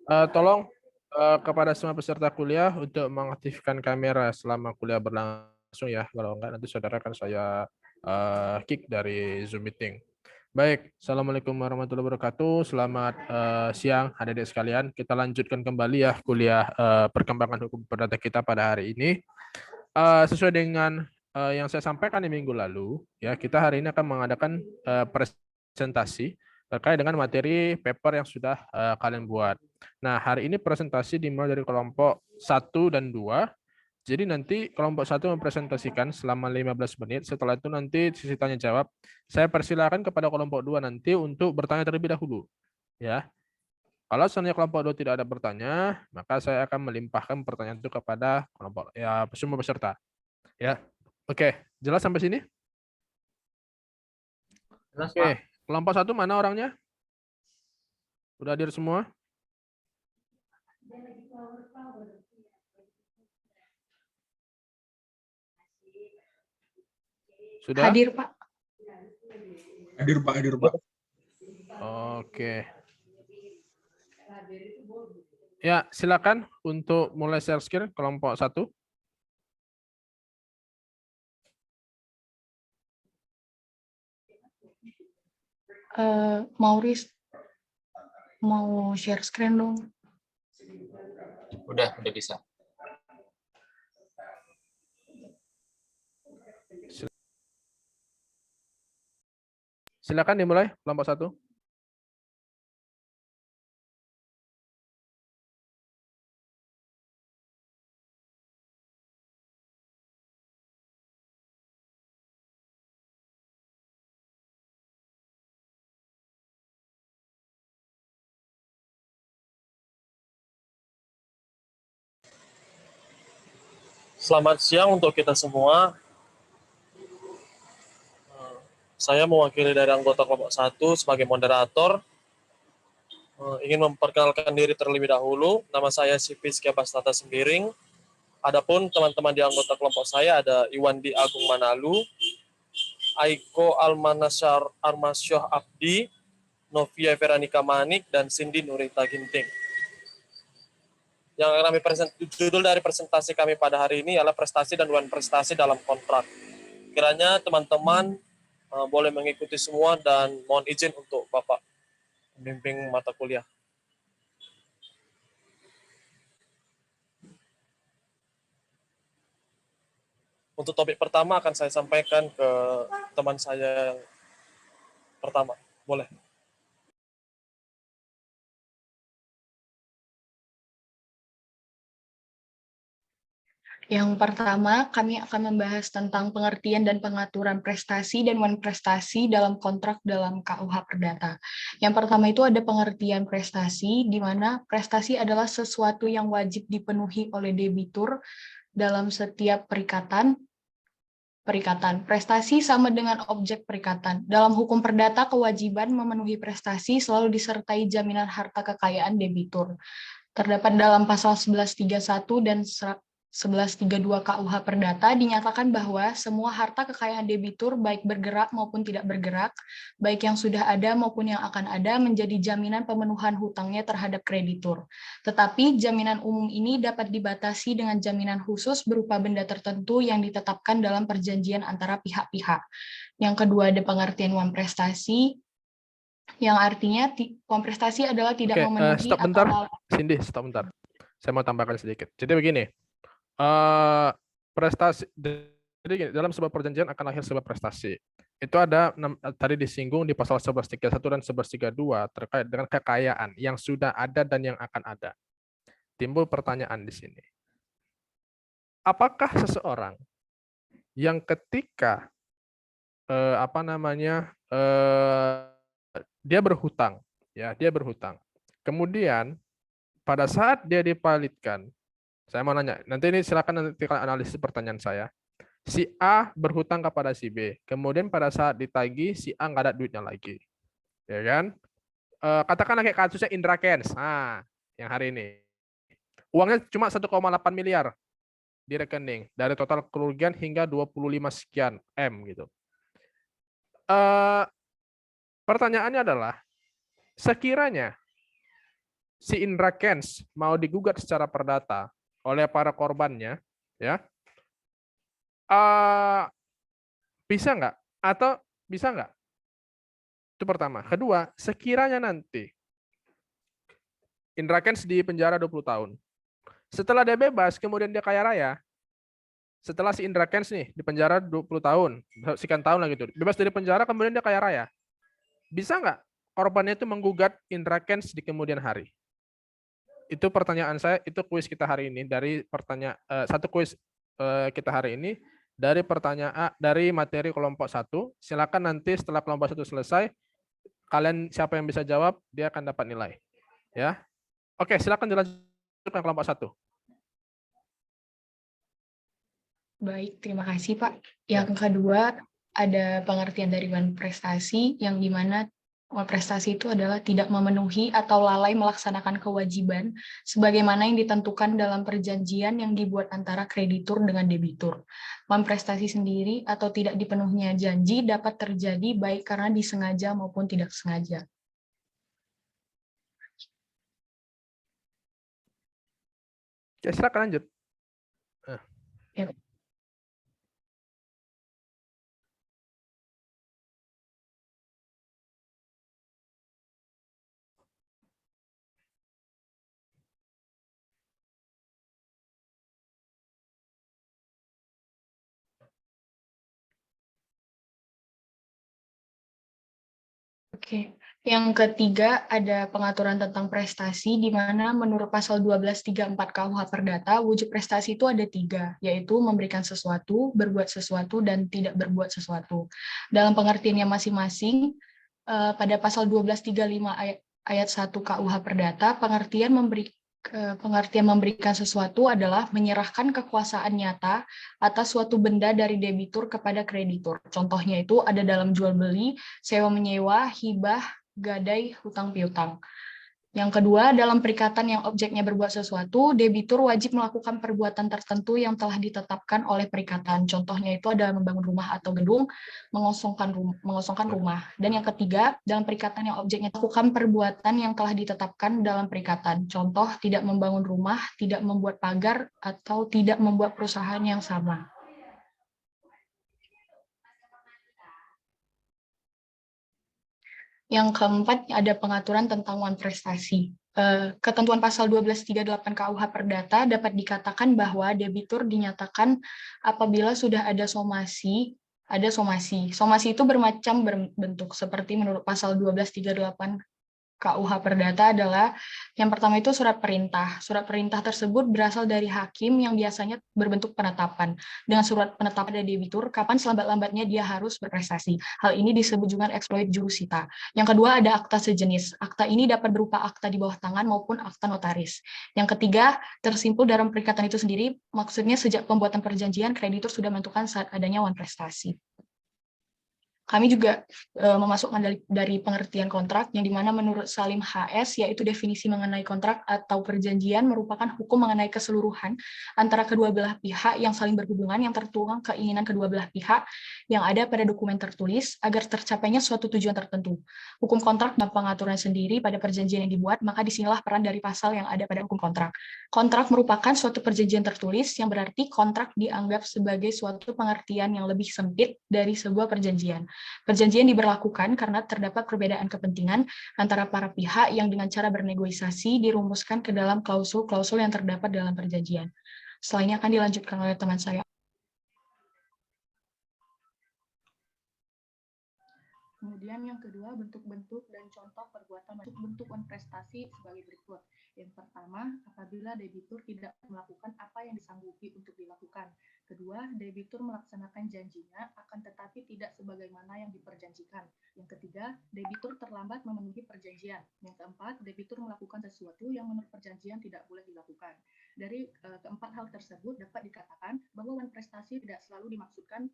Tolong kepada semua peserta kuliah untuk mengaktifkan kamera selama kuliah berlangsung ya. Kalau enggak nanti saudara akan saya kick dari Zoom meeting. Baik, Assalamualaikum warahmatullahi wabarakatuh. Selamat siang adik-adik sekalian. Kita lanjutkan kembali ya kuliah perkembangan hukum perdata kita pada hari ini. Sesuai dengan yang saya sampaikan di minggu lalu, ya kita hari ini akan mengadakan presentasi terkait dengan materi paper yang sudah kalian buat. Nah, hari ini presentasi dimulai dari kelompok 1 dan 2. Jadi nanti kelompok 1 mempresentasikan selama 15 menit. Setelah itu nanti sesi tanya jawab. Saya persilakan kepada kelompok 2 nanti untuk bertanya terlebih dahulu. Ya. Kalau seandainya kelompok 2 tidak ada bertanya, maka saya akan melimpahkan pertanyaan itu kepada kelompok ya semua peserta. Ya. Oke, jelas sampai sini? Jelas, Oke, Pak. kelompok 1 mana orangnya? Udah hadir semua? Sudah? Hadir, Pak. Hadir Pak, hadir Pak. Oke. Ya, silakan untuk mulai share screen kelompok 1. Maurice, mau share screen dong. Udah bisa. Silakan dimulai kelompok 1. Selamat siang untuk kita semua. Saya mewakili dari anggota kelompok 1 sebagai moderator. Ingin memperkenalkan diri terlebih dahulu. Nama saya Sipis Bastata Sembiring. Adapun teman-teman di anggota kelompok saya ada Iwandi Agung Manalu, Aiko Almanasyar Armasyah Abdi, Novia Veranika Manik, dan Cindy Nurita Ginting. Yang kami judul dari presentasi kami pada hari ini adalah prestasi dan wan prestasi dalam kontrak. Kiranya teman-teman boleh mengikuti semua dan mohon izin untuk Bapak membimbing mata kuliah. Untuk topik pertama akan saya sampaikan ke teman saya yang pertama. Boleh. Yang pertama, kami akan membahas tentang pengertian dan pengaturan prestasi dan wan prestasi dalam kontrak dalam KUH Perdata. Yang pertama itu ada pengertian prestasi, di mana prestasi adalah sesuatu yang wajib dipenuhi oleh debitur dalam setiap perikatan. Prestasi sama dengan objek perikatan. Dalam hukum perdata, kewajiban memenuhi prestasi selalu disertai jaminan harta kekayaan debitur. Terdapat dalam pasal 1131 dan 1132 KUH Perdata dinyatakan bahwa semua harta kekayaan debitur baik bergerak maupun tidak bergerak, baik yang sudah ada maupun yang akan ada menjadi jaminan pemenuhan hutangnya terhadap kreditur. Tetapi jaminan umum ini dapat dibatasi dengan jaminan khusus berupa benda tertentu yang ditetapkan dalam perjanjian antara pihak-pihak. Yang kedua ada pengertian wan prestasi, yang artinya wan prestasi adalah tidak memenuhi stop bentar. atau Cindy, stop bentar. Saya mau tambahkan sedikit. Jadi begini, prestasi jadi dalam sebuah perjanjian akan lahir sebuah prestasi. Itu ada tadi disinggung di pasal 1131 dan 1132 terkait dengan kekayaan yang sudah ada dan yang akan ada. Timbul pertanyaan di sini. Apakah seseorang yang ketika dia berhutang, ya, dia berhutang. Kemudian pada saat dia dipalitkan, saya mau nanya, nanti ini silakan nanti analisis pertanyaan saya. Si A berhutang kepada si B, kemudian pada saat ditagih si A nggak ada duitnya lagi, ya kan? Katakanlah kayak kasusnya Indra Kents, yang hari ini uangnya cuma 1,8 miliar di rekening dari total kerugian hingga 25 sekian M gitu. Pertanyaannya adalah sekiranya si Indra Kents mau digugat secara perdata oleh para korbannya, ya, bisa nggak? Atau bisa nggak? Itu pertama. Kedua, sekiranya nanti Indra Kents di penjara 20 tahun. Setelah dia bebas, kemudian dia kaya raya. Setelah si Indra Kents nih di penjara 20 tahun, sekian tahun lah gitu. Bebas dari penjara, kemudian dia kaya raya. Bisa nggak korbannya itu menggugat Indra Kents di kemudian hari? Itu pertanyaan saya, itu kuis kita hari ini dari satu kuis kita hari ini dari pertanyaan dari materi kelompok 1. Silakan nanti setelah kelompok 1 selesai, kalian siapa yang bisa jawab, dia akan dapat nilai. Ya. Oke, silakan dilanjutkan kelompok 1. Baik, terima kasih Pak. Ya. Yang kedua, ada pengertian dari prestasi, yang dimana prestasi itu adalah tidak memenuhi atau lalai melaksanakan kewajiban sebagaimana yang ditentukan dalam perjanjian yang dibuat antara kreditur dengan debitur. Prestasi sendiri atau tidak dipenuhinya janji dapat terjadi baik karena disengaja maupun tidak sengaja. Oke, silakan lanjut. Ya. Oke, yang ketiga ada pengaturan tentang prestasi, di mana menurut pasal 1234 KUH Perdata, wujud prestasi itu ada 3, yaitu memberikan sesuatu, berbuat sesuatu, dan tidak berbuat sesuatu. Dalam pengertiannya masing-masing, pada pasal 1235 ayat 1 KUH Perdata, pengertian memberikan sesuatu adalah menyerahkan kekuasaan nyata atas suatu benda dari debitur kepada kreditur. Contohnya itu ada dalam jual beli, sewa menyewa, hibah, gadai, hutang piutang. Yang kedua, dalam perikatan yang objeknya berbuat sesuatu, debitur wajib melakukan perbuatan tertentu yang telah ditetapkan oleh perikatan. Contohnya itu ada membangun rumah atau gedung, mengosongkan rumah. Dan yang ketiga, dalam perikatan yang objeknya melakukan perbuatan yang telah ditetapkan dalam perikatan. Contoh, tidak membangun rumah, tidak membuat pagar, atau tidak membuat perusahaan yang sama. Yang keempat, ada pengaturan tentang prestasi. Ketentuan pasal 1238 KUH Perdata dapat dikatakan bahwa debitur dinyatakan apabila sudah ada somasi. Somasi itu bermacam bentuk, seperti menurut pasal 1238 KUH Perdata adalah yang pertama itu surat perintah. Surat perintah tersebut berasal dari hakim yang biasanya berbentuk penetapan. Dengan surat penetapan dari debitur, kapan selambat-lambatnya dia harus berprestasi. Hal ini disebut juga exploit jurusita. Yang kedua ada akta sejenis. Akta ini dapat berupa akta di bawah tangan maupun akta notaris. Yang ketiga, tersimpul dalam perikatan itu sendiri, maksudnya sejak pembuatan perjanjian, kreditur sudah menentukan saat adanya prestasi. Kami juga memasukkan dari pengertian kontrak, yang dimana menurut Salim HS, yaitu definisi mengenai kontrak atau perjanjian merupakan hukum mengenai keseluruhan antara kedua belah pihak yang saling berhubungan yang tertuang keinginan kedua belah pihak yang ada pada dokumen tertulis agar tercapainya suatu tujuan tertentu. Hukum kontrak dan pengaturan sendiri pada perjanjian yang dibuat, maka disinilah peran dari pasal yang ada pada hukum kontrak. Kontrak merupakan suatu perjanjian tertulis yang berarti kontrak dianggap sebagai suatu pengertian yang lebih sempit dari sebuah perjanjian. Perjanjian diberlakukan karena terdapat perbedaan kepentingan antara para pihak yang dengan cara bernegosiasi dirumuskan ke dalam klausul-klausul yang terdapat dalam perjanjian. Selanjutnya akan dilanjutkan oleh teman saya. Kemudian yang kedua, bentuk-bentuk dan contoh perbuatan bentuk prestasi sebagai berikut. Yang pertama, apabila debitur tidak melakukan apa yang disanggupi untuk dilakukan. Kedua, debitur melaksanakan janjinya akan tetapi tidak sebagaimana yang diperjanjikan. Yang ketiga, debitur terlambat memenuhi perjanjian. Yang keempat, debitur melakukan sesuatu yang menurut perjanjian tidak boleh dilakukan. Dari keempat hal tersebut dapat dikatakan bahwa prestasi tidak selalu dimaksudkan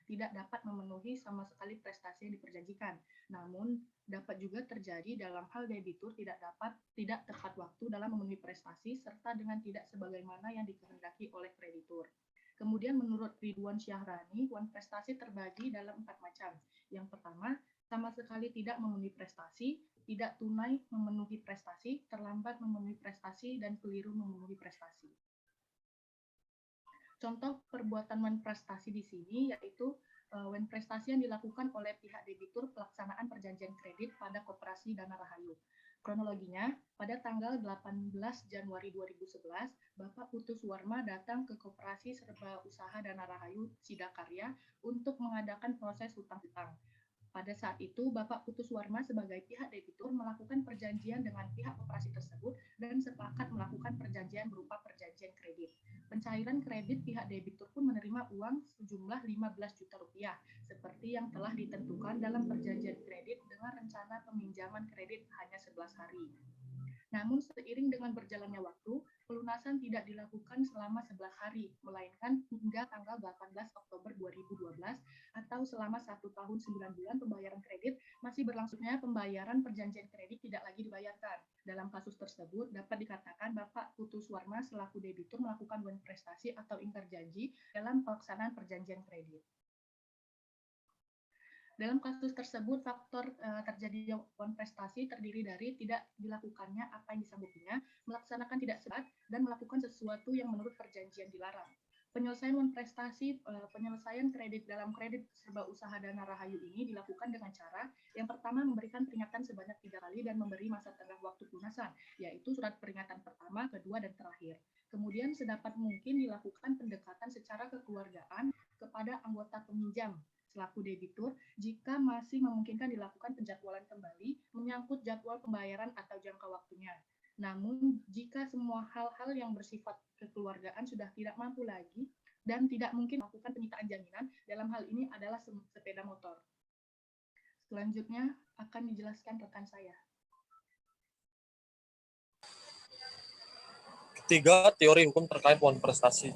tidak dapat memenuhi sama sekali prestasi yang diperjanjikan. Namun, dapat juga terjadi dalam hal debitur tidak tepat waktu dalam memenuhi prestasi serta dengan tidak sebagaimana yang dikehendaki oleh kreditur. Kemudian menurut Ridwan Syahrani, prestasi terbagi dalam 4 macam. Yang pertama, sama sekali tidak memenuhi prestasi. tidak tunai memenuhi prestasi, terlambat memenuhi prestasi, dan keliru memenuhi prestasi. Contoh perbuatan wan prestasi di sini yaitu wan prestasi yang dilakukan oleh pihak debitur pelaksanaan perjanjian kredit pada Koperasi Dana Rahayu. Kronologinya, pada tanggal 18 Januari 2011, Bapak Putu Suwarma datang ke Koperasi Serba Usaha Dana Rahayu Sidakarya untuk mengadakan proses hutang-hutang. Pada saat itu, Bapak Putu Suwarma sebagai pihak debitur melakukan perjanjian dengan pihak koperasi tersebut dan sepakat melakukan perjanjian berupa perjanjian kredit. Pencairan kredit pihak debitur pun menerima uang sejumlah 15 juta rupiah, seperti yang telah ditentukan dalam perjanjian kredit dengan rencana peminjaman kredit hanya 11 hari. Namun seiring dengan berjalannya waktu, pelunasan tidak dilakukan selama 11 hari, melainkan hingga tanggal 18 Oktober 2012 atau selama 1 tahun 9 bulan pembayaran kredit masih berlangsungnya pembayaran perjanjian kredit tidak lagi dibayarkan. Dalam kasus tersebut dapat dikatakan Bapak Putu Suwarma selaku debitur melakukan wan prestasi atau ingkar janji dalam pelaksanaan perjanjian kredit. Dalam kasus tersebut, faktor terjadinya wan prestasi terdiri dari tidak dilakukannya apa yang disanggupinya, melaksanakan tidak sebat, dan melakukan sesuatu yang menurut perjanjian dilarang. Penyelesaian wan prestasi, penyelesaian kredit dalam kredit serba usaha Dana Rahayu ini dilakukan dengan cara yang pertama memberikan peringatan sebanyak 3 kali dan memberi masa tengah waktu pelunasan, yaitu surat peringatan pertama, kedua, dan terakhir. Kemudian sedapat mungkin dilakukan pendekatan secara kekeluargaan kepada anggota peminjam selaku debitur jika masih memungkinkan dilakukan penjadwalan kembali menyangkut jadwal pembayaran atau jangka waktunya. Namun, jika semua hal-hal yang bersifat kekeluargaan sudah tidak mampu lagi dan tidak mungkin melakukan penyitaan jaminan, dalam hal ini adalah sepeda motor. Selanjutnya akan dijelaskan rekan saya. Ketiga, teori hukum terkait wan prestasi.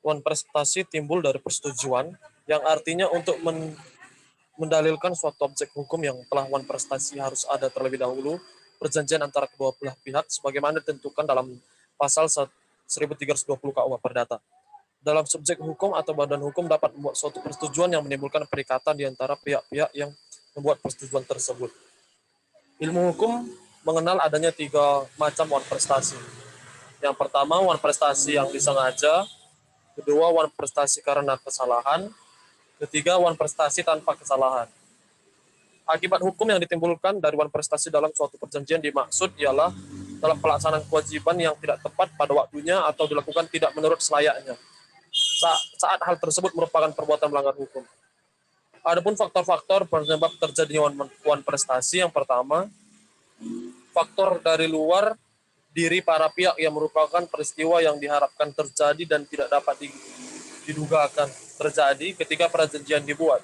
Wan prestasi timbul dari persetujuan yang artinya untuk mendalilkan suatu objek hukum yang telah wan prestasi harus ada terlebih dahulu perjanjian antara kedua belah pihak sebagaimana ditentukan dalam pasal 1320 KUH Perdata. Dalam subjek hukum atau badan hukum dapat membuat suatu persetujuan yang menimbulkan perikatan di antara pihak-pihak yang membuat persetujuan tersebut. Ilmu hukum mengenal adanya 3 macam wan prestasi. Yang pertama, wan prestasi yang disengaja. Kedua, wan prestasi karena kesalahan. Ketiga, wan prestasi tanpa kesalahan. Akibat hukum yang ditimbulkan dari wan prestasi dalam suatu perjanjian dimaksud ialah dalam pelaksanaan kewajiban yang tidak tepat pada waktunya atau dilakukan tidak menurut selayaknya. Saat hal tersebut merupakan perbuatan melanggar hukum. Adapun faktor-faktor penyebab terjadinya wan prestasi, yang pertama, faktor dari luar diri para pihak yang merupakan peristiwa yang diharapkan terjadi dan tidak dapat didugakan terjadi ketika perjanjian dibuat.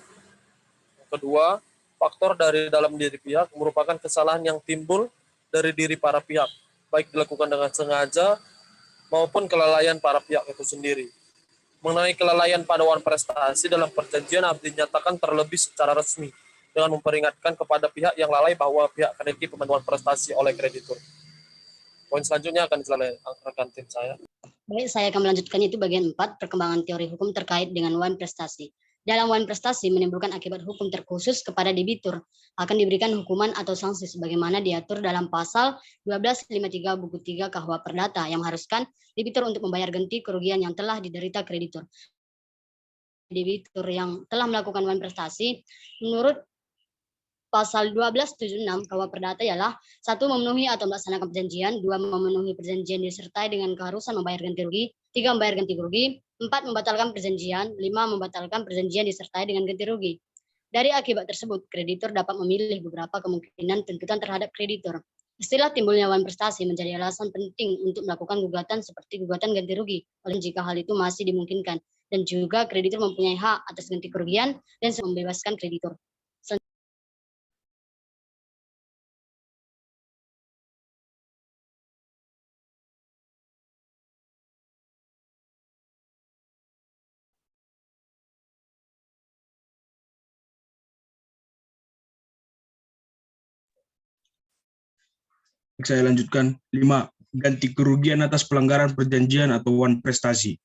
Kedua, faktor dari dalam diri pihak merupakan kesalahan yang timbul dari diri para pihak, baik dilakukan dengan sengaja maupun kelalaian para pihak itu sendiri. Mengenai kelalaian pada wan prestasi dalam perjanjian harus dinyatakan terlebih secara resmi dengan memperingatkan kepada pihak yang lalai bahwa pihak kredit pemenuhan prestasi oleh kreditur. Poin selanjutnya akan dijelaskan rekan tim saya. Baik, saya akan melanjutkan itu bagian 4, perkembangan teori hukum terkait dengan wan prestasi. Dalam wan prestasi menimbulkan akibat hukum terkhusus kepada debitur, akan diberikan hukuman atau sanksi sebagaimana diatur dalam pasal 1253 buku 3 KUH Perdata yang mengharuskan debitur untuk membayar ganti kerugian yang telah diderita kreditur. Debitur yang telah melakukan wan prestasi menurut Pasal 1276 KUH Perdata ialah 1. Memenuhi atau melaksanakan perjanjian, 2. Memenuhi perjanjian disertai dengan keharusan membayar ganti rugi, 3. Membayar ganti rugi, 4. Membatalkan perjanjian, 5. Membatalkan perjanjian disertai dengan ganti rugi. Dari akibat tersebut, kreditur dapat memilih beberapa kemungkinan tuntutan terhadap kreditur. Istilah timbulnya wan prestasi menjadi alasan penting untuk melakukan gugatan seperti gugatan ganti rugi, oleh jika hal itu masih dimungkinkan, dan juga kreditur mempunyai hak atas ganti kerugian dan membebaskan kreditur. Saya lanjutkan. 5. Ganti kerugian atas pelanggaran perjanjian atau wan prestasi.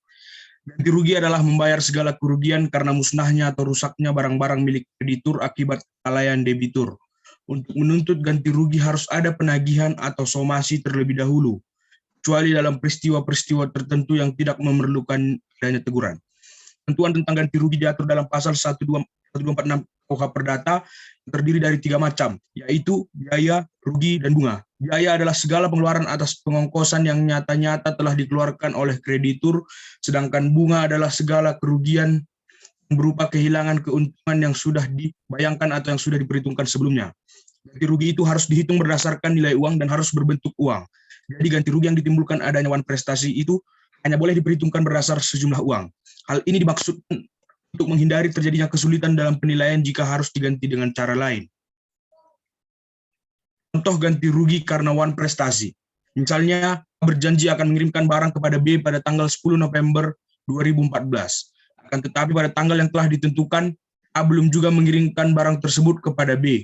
Ganti rugi adalah membayar segala kerugian karena musnahnya atau rusaknya barang-barang milik kreditur akibat kelalaian debitur. untuk menuntut ganti rugi harus ada penagihan atau somasi terlebih dahulu, kecuali dalam peristiwa-peristiwa tertentu yang tidak memerlukan adanya teguran. Ketentuan tentang ganti rugi diatur dalam pasal 1246 KUH Perdata, terdiri dari 3 macam, yaitu biaya, rugi, dan bunga. Biaya adalah segala pengeluaran atas pengongkosan yang nyata-nyata telah dikeluarkan oleh kreditur, sedangkan bunga adalah segala kerugian berupa kehilangan keuntungan yang sudah dibayangkan atau yang sudah diperhitungkan sebelumnya. Ganti rugi itu harus dihitung berdasarkan nilai uang dan harus berbentuk uang. Jadi ganti rugi yang ditimbulkan adanya wan prestasi itu hanya boleh diperhitungkan berdasar sejumlah uang. Hal ini dimaksudkan untuk menghindari terjadinya kesulitan dalam penilaian jika harus diganti dengan cara lain. Contoh ganti rugi karena wan prestasi. Misalnya, berjanji akan mengirimkan barang kepada B pada tanggal 10 November 2014. Akan tetapi pada tanggal yang telah ditentukan, A belum juga mengirimkan barang tersebut kepada B.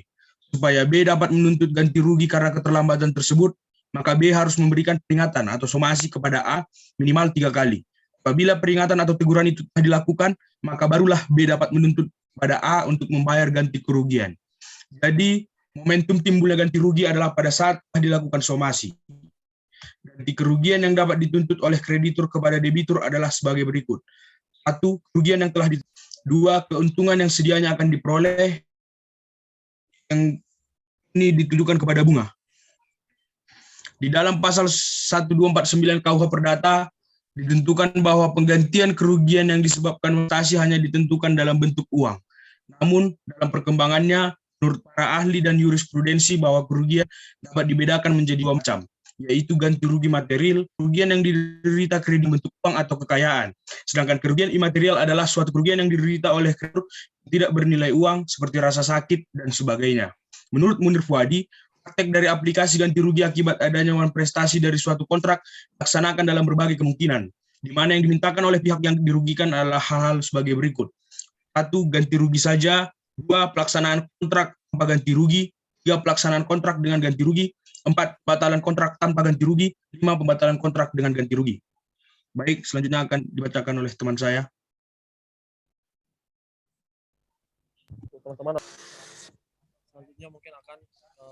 Supaya B dapat menuntut ganti rugi karena keterlambatan tersebut, maka B harus memberikan peringatan atau somasi kepada A minimal 3 kali. Apabila peringatan atau teguran itu telah dilakukan, maka barulah B dapat menuntut pada A untuk membayar ganti kerugian. Jadi, momentum timbulnya ganti rugi adalah pada saat telah dilakukan somasi. Ganti kerugian yang dapat dituntut oleh kreditur kepada debitur adalah sebagai berikut. 1. Kerugian yang telah dituntut. 2. Keuntungan yang sedianya akan diperoleh yang ini ditujukan kepada bunga. Di dalam pasal 1249 KUH Perdata ditentukan bahwa penggantian kerugian yang disebabkan prestasi hanya ditentukan dalam bentuk uang. Namun dalam perkembangannya, menurut para ahli dan jurisprudensi bahwa kerugian dapat dibedakan menjadi 2 macam, yaitu ganti rugi material, kerugian yang diderita kreditur bentuk uang atau kekayaan. Sedangkan kerugian imaterial adalah suatu kerugian yang diderita oleh kreditur tidak bernilai uang seperti rasa sakit dan sebagainya. Menurut Munir Fuadi, praktek dari aplikasi ganti rugi akibat adanya wan prestasi dari suatu kontrak dilaksanakan dalam berbagai kemungkinan, di mana yang dimintakan oleh pihak yang dirugikan adalah hal-hal sebagai berikut. 1. Ganti rugi saja. 2. Pelaksanaan kontrak tanpa ganti rugi. 3. Pelaksanaan kontrak dengan ganti rugi. 4. Pembatalan kontrak tanpa ganti rugi. 5. Pembatalan kontrak dengan ganti rugi. Baik, selanjutnya akan dibacakan oleh teman saya. Teman-teman, selanjutnya mungkin akan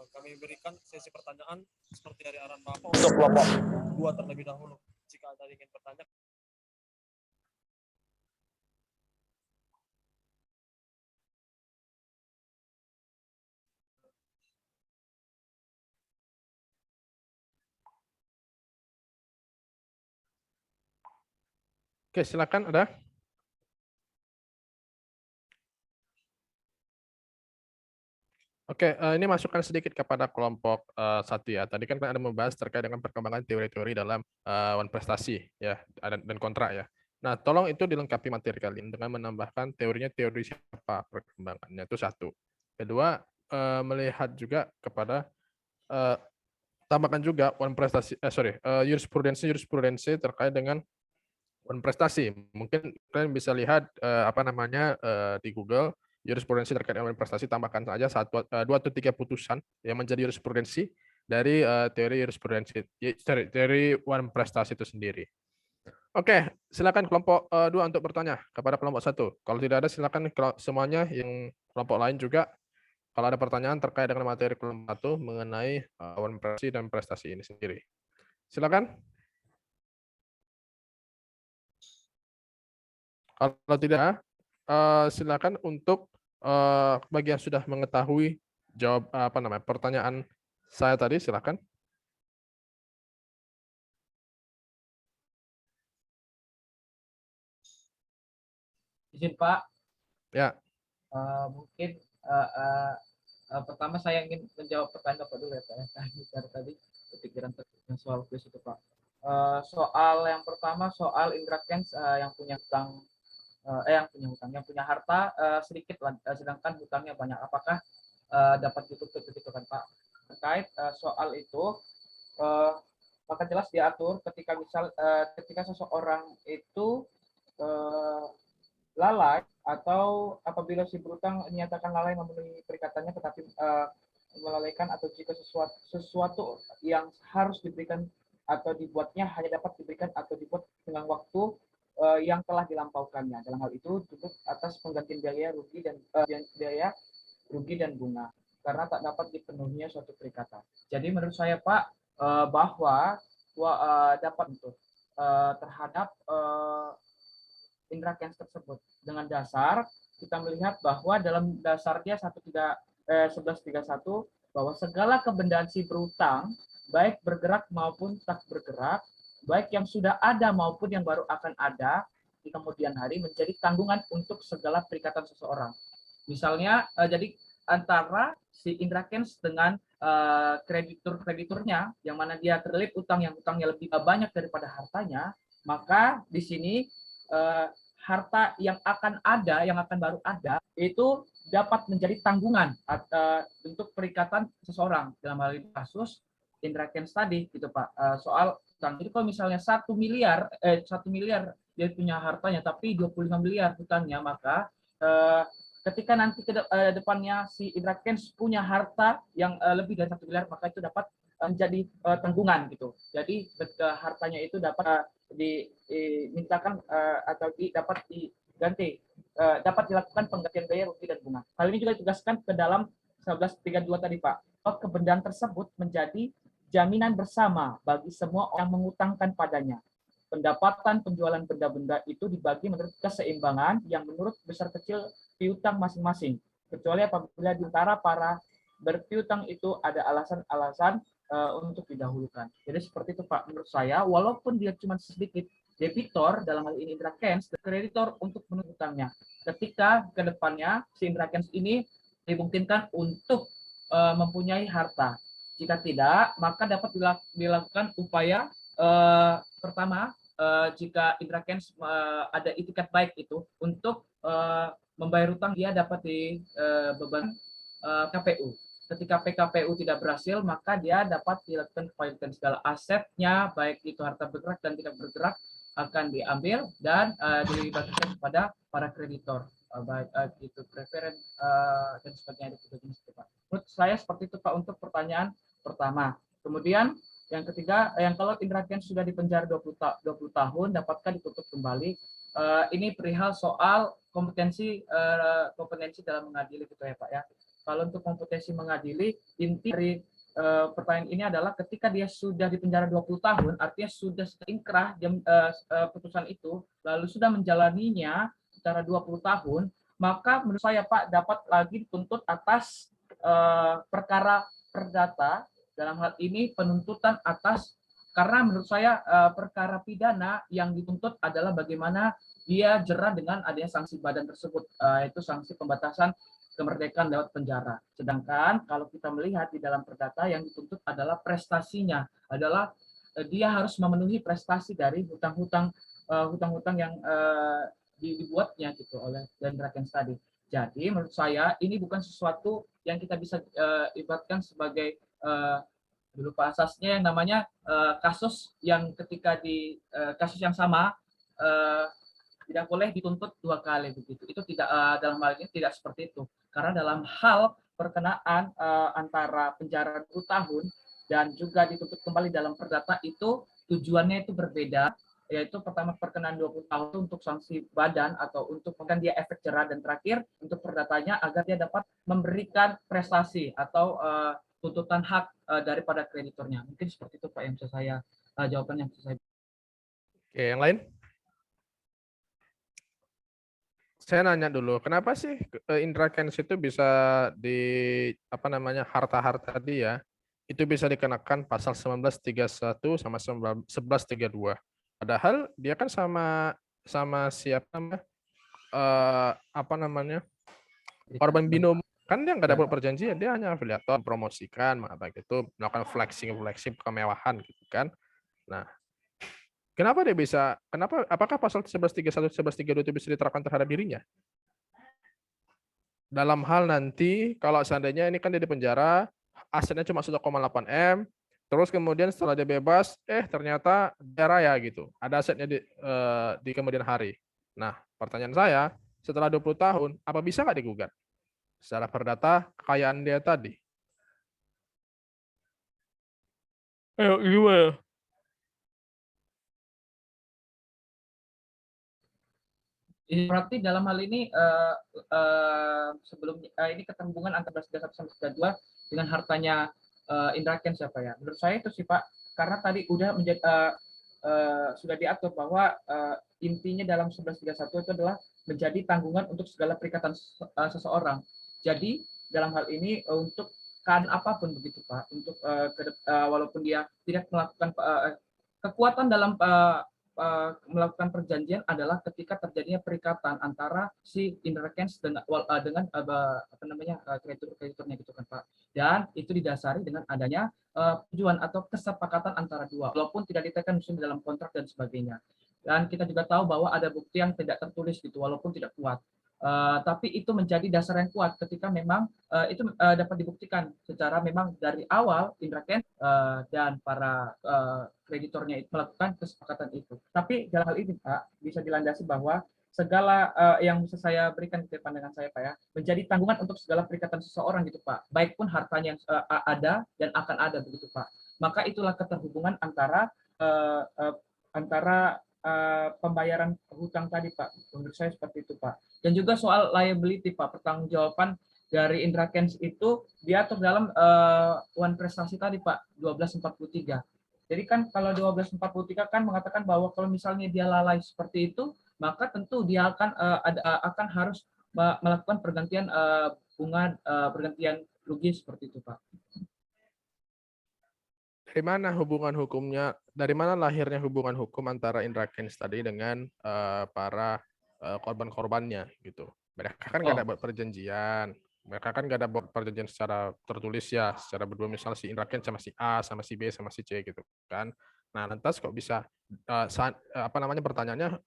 kami berikan sesi pertanyaan seperti dari arahan Bapak untuk kelompok 2 terlebih dahulu. Jika ada ingin bertanya. Oke, silakan ada. Oke, ini masukan sedikit kepada kelompok 1 ya. Tadi kan ada membahas terkait dengan perkembangan teori-teori dalam wan prestasi ya dan kontrak ya. Nah, tolong itu dilengkapi materi kalian dengan menambahkan teorinya teori siapa perkembangannya itu 1. Kedua, melihat juga kepada tambahkan juga wan prestasi jurisprudensi terkait dengan wan prestasi. Mungkin kalian bisa lihat di Google jurisprudensi terkait dengan prestasi, tambahkan saja 2 atau 3 putusan yang menjadi jurisprudensi dari teori jurisprudensi teori wan prestasi itu sendiri. Oke, silakan kelompok 2 untuk bertanya kepada kelompok 1. Kalau tidak ada silakan semuanya yang kelompok lain juga kalau ada pertanyaan terkait dengan materi kelompok 1 mengenai wan prestasi dan prestasi ini sendiri. Silakan. Kalau tidak, silakan untuk bagi yang sudah mengetahui jawab pertanyaan saya tadi, silakan. Izin Pak. Ya. Mungkin pertama saya ingin menjawab pertanyaan Bapak dulu ya Pak. Dari tadi kepikiran soal kuis itu Pak. Soal yang pertama soal Indra Kents yang punya hutang yang punya harta sedikit sedangkan hutangnya banyak, apakah dapat ditutup begitu kan Pak? Terkait soal itu maka jelas diatur ketika seseorang itu lalai atau apabila si berutang dinyatakan lalai memenuhi perikatannya tetapi melalaikan, atau jika sesuatu yang harus diberikan atau dibuatnya hanya dapat diberikan atau dibuat dengan waktu yang telah dilampaukannya. Dalam hal itu tutup atas penggantian biaya rugi dan bunga. karena tak dapat dipenuhinya suatu perikatan. Jadi menurut saya Pak, bahwa dapat untuk terhadap indra kens tersebut dengan dasar kita melihat bahwa dalam dasarnya 1131 bahwa segala kebendaan si berutang baik bergerak maupun tak bergerak, baik yang sudah ada maupun yang baru akan ada di kemudian hari menjadi tanggungan untuk segala perikatan seseorang. Misalnya jadi antara si indra kens dengan krediturnya yang mana dia terlilit utang yang utangnya lebih banyak daripada hartanya, maka di sini harta yang akan ada, yang akan baru ada, itu dapat menjadi tanggungan untuk perikatan seseorang dalam hal ini kasus indra kens tadi, gitu Pak. Soal utang. Jadi kalau misalnya 1 miliar dia punya hartanya, tapi 25 miliar hutangnya, maka ketika nanti ke depannya si indra kens punya harta yang lebih dari 1 miliar, maka itu dapat menjadi tanggungan gitu. Jadi hartanya itu dapat dimintakan atau dapat diganti, dapat dilakukan penggantian biaya rugi dan bunga. Hal ini juga ditegaskan ke dalam 1132 tadi Pak. Kebendaan tersebut menjadi jaminan bersama bagi semua orang mengutangkan padanya. Pendapatan penjualan benda-benda itu dibagi menurut keseimbangan yang menurut besar kecil piutang masing-masing, kecuali apabila di antara para berpiutang itu ada alasan-alasan untuk didahulukan. Jadi seperti itu Pak, menurut saya walaupun dia cuma sedikit debitor dalam hal ini indra kens, kreditor untuk memenuhi utangnya. Ketika ke depannya si indra kens ini dimungkinkan untuk mempunyai harta. Jika tidak, maka dapat dilakukan upaya pertama, jika indra kens ada itikat baik itu untuk membayar utang, dia dapat dibeban KPU. Ketika PKPU tidak berhasil, maka dia dapat dilakukan kepemilikan segala asetnya, baik itu harta bergerak dan tidak bergerak, akan diambil dan dibagikan kepada para kreditor, baik itu preferen dan sebagainya. Menurut saya seperti itu Pak untuk pertanyaan pertama. Kemudian yang ketiga, yang kalau indra kens sudah dipenjara 20 tahun, dapatkah ditutup kembali? Ini perihal soal kompetensi dalam mengadili gitu ya Pak ya. Kalau untuk kompetensi mengadili, inti dari pertanyaan ini adalah ketika dia sudah dipenjara 20 tahun, artinya sudah ingkrah putusan itu, lalu sudah menjalaninya secara 20 tahun, maka menurut saya Pak dapat lagi dituntut atas perkara perdata, dalam hal ini penuntutan atas, karena menurut saya perkara pidana yang dituntut adalah bagaimana dia jera dengan adanya sanksi badan tersebut, yaitu sanksi pembatasan kemerdekaan lewat penjara. Sedangkan kalau kita melihat di dalam perdata yang dituntut adalah prestasinya, adalah dia harus memenuhi prestasi dari hutang-hutang yang dibuatnya gitu oleh indra kens tadi. Jadi menurut saya ini bukan sesuatu yang kita bisa ibaratkan sebagai lupa asasnya yang namanya kasus yang ketika di kasus yang sama tidak boleh dituntut 2 kali begitu. Itu tidak dalam hal ini tidak seperti itu. Karena dalam hal perkenaan antara penjara 2 tahun dan juga dituntut kembali dalam perdata itu tujuannya itu berbeda, yaitu pertama perkenaan 20 tahun untuk sanksi badan atau untuk mungkin dia efek jerah, dan terakhir untuk perdatanya agar dia dapat memberikan prestasi atau tuntutan hak daripada kreditornya. Mungkin seperti itu Pak yang bisa saya jawaban yang bisa saya. Oke, yang lain? Saya nanya dulu, kenapa sih indra kens itu bisa harta-harta dia itu bisa dikenakan pasal 1931 sama 1132. Padahal dia kan sama siapa korban binom, kan dia nggak dapat perjanjian, dia hanya afiliator, promosikan, itu melakukan flexing kemewahan gitu kan. Nah, kenapa dia bisa? Apakah pasal 1131, 1132 itu bisa diterapkan terhadap dirinya? Dalam hal nanti, kalau seandainya ini kan dia di penjara, asetnya cuma 1,8 M, terus kemudian setelah dia bebas, ternyata dia raya gitu. Ada asetnya di kemudian hari. Nah, pertanyaan saya, setelah 20 tahun, apa bisa nggak digugat? Secara perdata, kekayaan dia tadi. Ayo, gimana? Berarti dalam hal ini sebelum ini keterhubungan antara 11.31 sama 11.32 dengan hartanya Indra Kents ya Pak ya. Menurut saya itu sih Pak, karena tadi udah menjadi sudah diatur bahwa intinya dalam 11.31 itu adalah menjadi tanggungan untuk segala perikatan seseorang. Jadi dalam hal ini untuk keadaan apapun begitu Pak, untuk walaupun dia tidak melakukan kekuatan dalam melakukan perjanjian adalah ketika terjadinya perikatan antara si Indra Kents dengan apa namanya krediturnya gitu kan Pak. Dan itu didasari dengan adanya tujuan atau kesepakatan antara dua, walaupun tidak ditekan di dalam kontrak dan sebagainya. Dan kita juga tahu bahwa ada bukti yang tidak tertulis gitu, walaupun tidak kuat. Tapi itu menjadi dasar yang kuat ketika memang itu dapat dibuktikan secara memang dari awal Indra Kents dan para kreditornya itu melakukan kesepakatan itu. Tapi dalam hal ini Pak bisa dilandasi bahwa segala yang bisa saya berikan ke pandangan saya Pak ya, menjadi tanggungan untuk segala perikatan seseorang gitu Pak, baik pun hartanya yang ada dan akan ada begitu Pak. Maka itulah keterhubungan antara pembayaran hutang tadi Pak. Menurut saya seperti itu Pak. Dan juga soal liability Pak, pertanggungjawaban dari Indra Kents itu diatur dalam one prestasi tadi Pak, 1243. Jadi kan kalau 1243 kan mengatakan bahwa kalau misalnya dia lalai seperti itu, maka tentu dia akan harus melakukan pergantian bunga, pergantian rugi seperti itu Pak. Dari mana hubungan hukumnya? Dari mana lahirnya hubungan hukum antara Indra Kents tadi dengan para korban-korbannya gitu? Mereka kan nggak ada buat perjanjian. Mereka kan nggak ada buat perjanjian secara tertulis ya, secara berdua misal si Indra Kents sama si A, sama si B, sama si C gitu kan. Nah, lantas kok bisa apa namanya pertanyaannya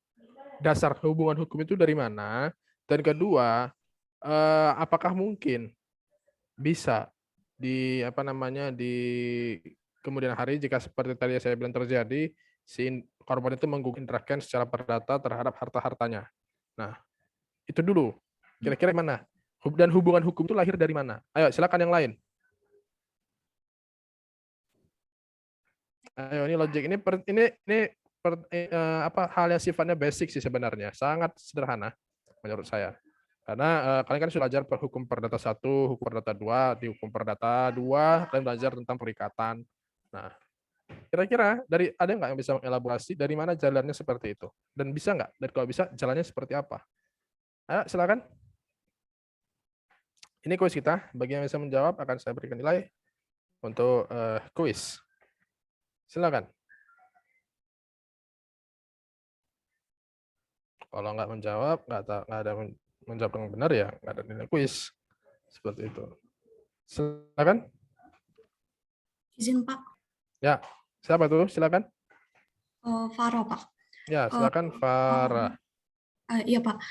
dasar hubungan hukum itu dari mana? Dan kedua, apakah mungkin bisa di apa namanya di kemudian hari jika seperti tadi saya bilang terjadi si korban itu menggugat Indra Kents secara perdata terhadap harta-hartanya. Nah, itu dulu. Kira-kira mana? Dan hubungan hukum itu lahir dari mana? Ayo, silakan yang lain. Ayo, ini logik ini apa hal yang sifatnya basic sih sebenarnya, sangat sederhana menurut saya. Karena kalian kan sudah belajar hukum perdata 1, hukum perdata 2, di hukum perdata 2 kalian belajar tentang perikatan. Nah, kira-kira ada nggak yang bisa mengelaborasi dari mana jalannya seperti itu? Dan bisa nggak? Dan kalau bisa, jalannya seperti apa? Ayo, silakan. Ini kuis kita. Bagi yang bisa menjawab, akan saya berikan nilai untuk kuis. Silakan. Kalau nggak menjawab, nggak ada menjawab dengan benar ya, nggak ada nilai kuis. Seperti itu. Silakan. Izin Pak. Ya, siapa tuh? Silakan. Farah Pak. Ya, silakan Farah. Iya Pak.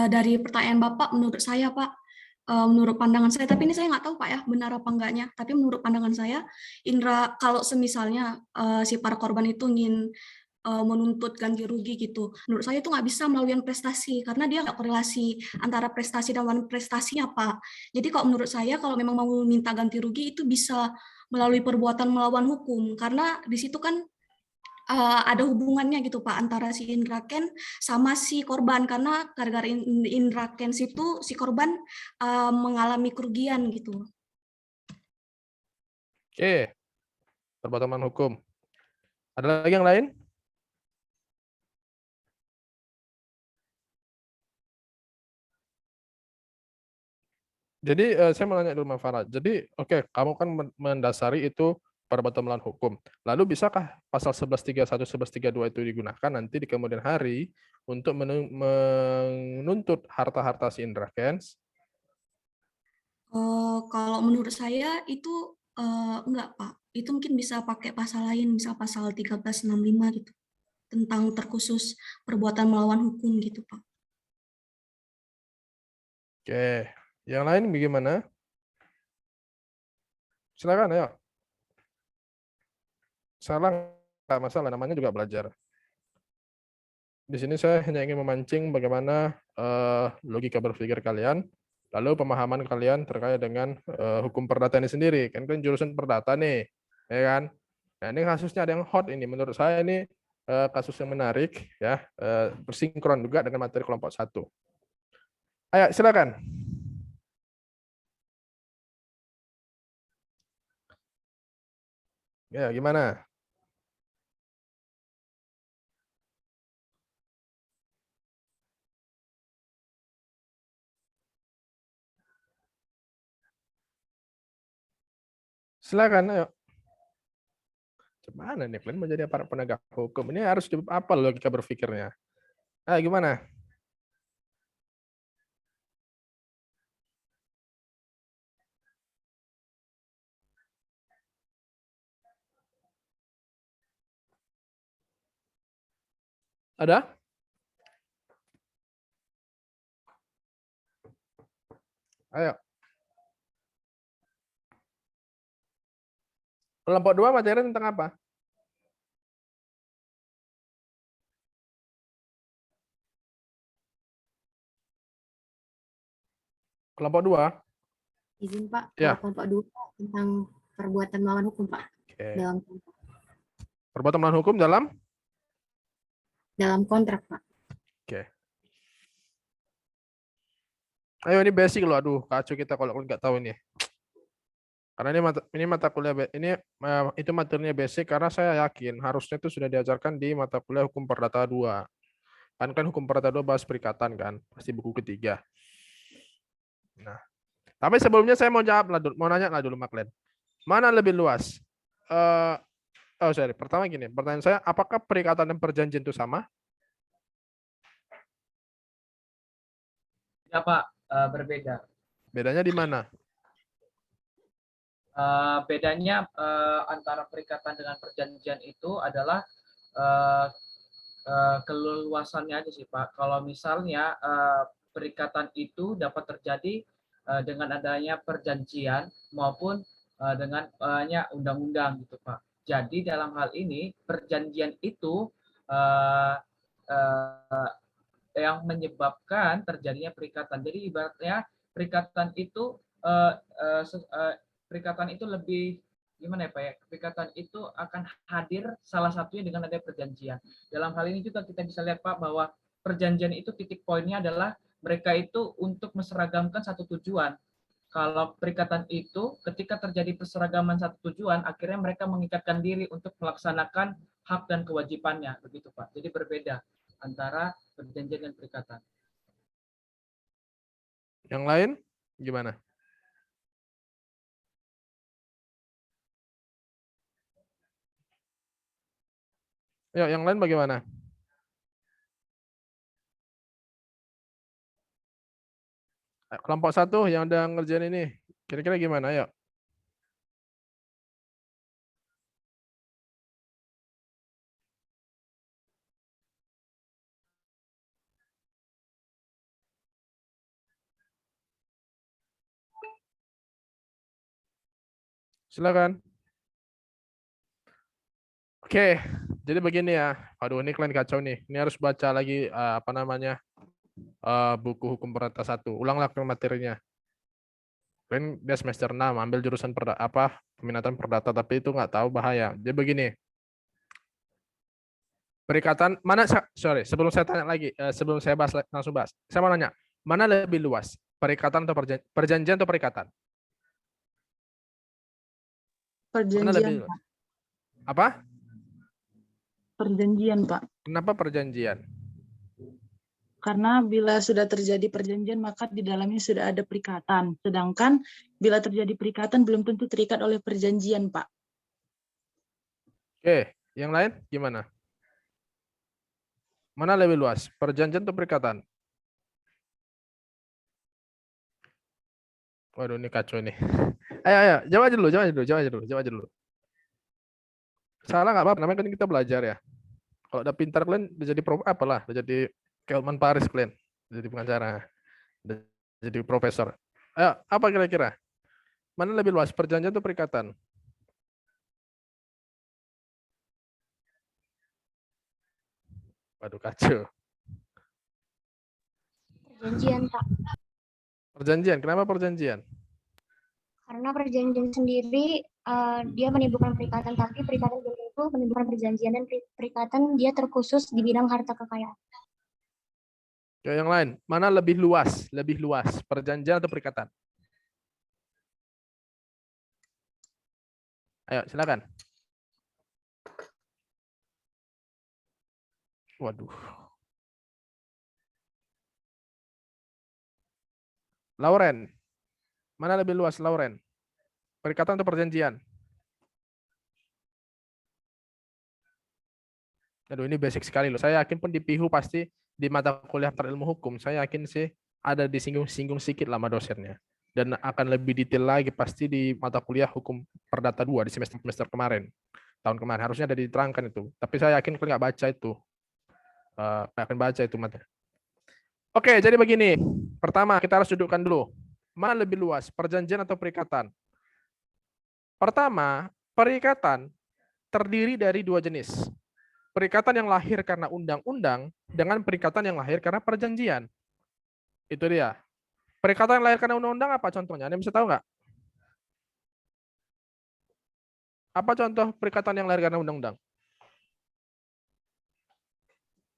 Dari pertanyaan Bapak, menurut saya Pak, menurut pandangan saya, tapi ini saya nggak tahu Pak ya, benar apa enggaknya, tapi menurut pandangan saya, Indra, kalau semisalnya si para korban itu ingin menuntut ganti rugi gitu, menurut saya itu nggak bisa melalui prestasi, karena dia nggak korelasi antara prestasi dan prestasinya Pak. Jadi kalau menurut saya, kalau memang mau minta ganti rugi, itu bisa melalui perbuatan melawan hukum, karena di situ kan ada hubungannya gitu Pak antara si Indra Kents sama si korban, karena gara-gara Indra Kents itu si korban mengalami kerugian gitu. Oke, perbuatan melawan hukum. Ada lagi yang lain? Jadi saya mau nanya dulu Mbak Farah. Jadi oke, kamu kan mendasari itu perbuatan melawan hukum. Lalu bisakah pasal 1131, 1132 itu digunakan nanti di kemudian hari untuk menuntut harta-harta si Indra Kents? Kalau menurut saya itu enggak Pak. Itu mungkin bisa pakai pasal lain, misal pasal 1365 gitu. Tentang terkhusus perbuatan melawan hukum gitu Pak. Oke, yang lain bagaimana? Silakan, ayo. Salah nggak masalah, namanya juga belajar. Di sini saya hanya ingin memancing bagaimana logika berpikir kalian, lalu pemahaman kalian terkait dengan hukum perdata ini sendiri. Kan jurusan perdata nih, ya kan? Nah ini kasusnya ada yang hot ini. Menurut saya ini kasus yang menarik ya, bersinkron juga dengan materi kelompok 1. Ayo silakan. Ya, gimana? Silakan, ayo. Gimana nih, kalian mau jadi aparat penegak hukum? Ini harus apa logika berpikirnya? Ah, gimana? Ada? Ayo. Kelompok 2 materi tentang apa? Kelompok 2? Izin Pak, Ya. kelompok 2 tentang perbuatan melawan hukum Pak. Oke. Dalam Perbuatan melawan hukum dalam kontrak Pak. Oke. Ayo, ini basic loh. Aduh, kacau kita kalau nggak tahu ini. Karena ini mata kuliah ini itu materinya basic, karena saya yakin harusnya itu sudah diajarkan di mata kuliah hukum perdata 2. Kan hukum perdata 2 bahas perikatan kan, pasti buku ketiga. Nah, tapi sebelumnya saya mau nanya lah dulu Maklen. Mana lebih luas? Pertama gini, pertanyaan saya, apakah perikatan dan perjanjian itu sama? Ya Pak, berbeda. Bedanya di mana? Bedanya antara perikatan dengan perjanjian itu adalah keleluasannya aja sih Pak. Kalau misalnya perikatan itu dapat terjadi dengan adanya perjanjian maupun dengan adanya undang-undang gitu Pak. Jadi dalam hal ini perjanjian itu yang menyebabkan terjadinya perikatan. Jadi ibaratnya perikatan itu lebih gimana ya Pak ya? Perikatan itu akan hadir salah satunya dengan ada perjanjian. Dalam hal ini juga kita bisa lihat Pak bahwa perjanjian itu titik poinnya adalah mereka itu untuk meseragamkan satu tujuan. Kalau perikatan itu ketika terjadi perseragaman satu tujuan, akhirnya mereka mengikatkan diri untuk melaksanakan hak dan kewajibannya, begitu Pak. Jadi berbeda antara perjanjian dan perikatan. Yang lain gimana? Ya, yang lain bagaimana? Kelompok 1 yang udah ngerjain ini, kira-kira gimana? Ayo. Silakan. Oke, jadi begini ya. Aduh, ini kalian kacau nih. Ini harus baca lagi buku hukum perdata 1. Ulanglah ke materinya. Kalian dia semester 6 ambil jurusan peminatan perdata, tapi itu nggak tahu, bahaya. Jadi begini. Perikatan mana? Sorry, sebelum saya tanya lagi, sebelum saya langsung bahas. Saya mau nanya, mana lebih luas? Perikatan atau perjanjian atau perikatan? Perjanjian, Pak. Apa? Perjanjian, Pak. Kenapa perjanjian? Karena bila sudah terjadi perjanjian, maka di dalamnya sudah ada perikatan. Sedangkan bila terjadi perikatan, belum tentu terikat oleh perjanjian, Pak. Oke, yang lain gimana? Mana lebih luas? Perjanjian atau perikatan? Waduh, ini kacau nih. Ayo, jawab aja dulu. Salah nggak apa-apa, namanya kan kita belajar ya. Kalau udah pintar kalian udah jadi udah jadi Kelman Paris kalian, udah jadi pengacara, udah jadi profesor. Ayo, apa kira-kira? Mana lebih luas, perjanjian atau perikatan? Waduh, kacau. Perjanjian, Pak. Perjanjian, kenapa perjanjian? Karena perjanjian sendiri dia menimbulkan perikatan, tapi perikatan belum tentu menimbulkan perjanjian dan perikatan, dia terkhusus di bidang harta kekayaan. Oke, yang lain, mana lebih luas? Lebih luas, perjanjian atau perikatan? Ayo, silakan. Waduh. Lauren, mana lebih luas, Lauren? Perikatan atau perjanjian? Aduh, ini basic sekali loh. Saya yakin pun di PIHU pasti di mata kuliah ilmu hukum, saya yakin sih ada disinggung-singgung sedikit lah sama dosennya. Dan akan lebih detail lagi pasti di mata kuliah hukum perdata 2 di semester kemarin. Tahun kemarin harusnya ada diterangkan itu. Tapi saya yakin kalian nggak baca itu. Nggak akan baca itu materi. Oke, jadi begini. Pertama, kita harus dudukkan dulu. Mana lebih luas, perjanjian atau perikatan? Pertama, perikatan terdiri dari dua jenis. Perikatan yang lahir karena undang-undang dengan perikatan yang lahir karena perjanjian. Itu dia. Perikatan yang lahir karena undang-undang apa contohnya? Anda bisa tahu nggak? Apa contoh perikatan yang lahir karena undang-undang?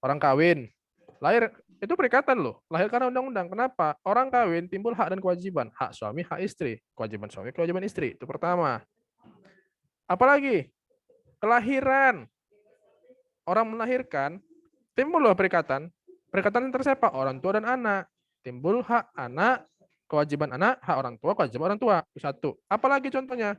Orang kawin. Lahir itu perikatan loh, lahir karena undang-undang. Kenapa? Orang kawin timbul hak dan kewajiban. Hak suami, hak istri. Kewajiban suami, kewajiban istri. Itu pertama. Apalagi? Kelahiran. Orang melahirkan, timbul loh perikatan. Perikatan antara siapa? Orang tua dan anak. Timbul hak anak, kewajiban anak, hak orang tua, kewajiban orang tua. Itu satu. Apalagi contohnya?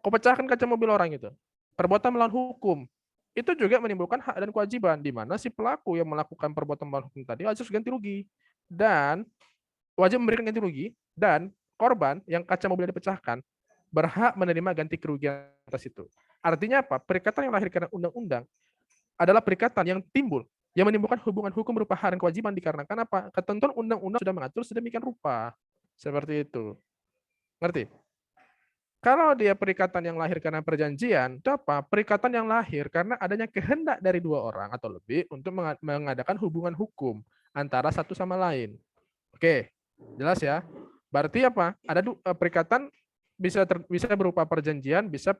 Kau pecahkan kaca mobil orang itu. Perbuatan melawan hukum. Itu juga menimbulkan hak dan kewajiban, di mana si pelaku yang melakukan perbuatan melawan hukum tadi harus ganti rugi. Dan wajib memberikan ganti rugi, dan korban yang kaca mobilnya dipecahkan berhak menerima ganti kerugian atas itu. Artinya apa? Perikatan yang lahir karena undang-undang adalah perikatan yang timbul, yang menimbulkan hubungan hukum berupa hak dan kewajiban dikarenakan apa? Ketentuan undang-undang sudah mengatur sedemikian rupa. Seperti itu. Ngerti? Kalau dia perikatan yang lahir karena perjanjian, itu apa? Perikatan yang lahir karena adanya kehendak dari dua orang atau lebih untuk mengadakan hubungan hukum antara satu sama lain. Oke, jelas ya? Berarti apa? Ada perikatan bisa berupa perjanjian, bisa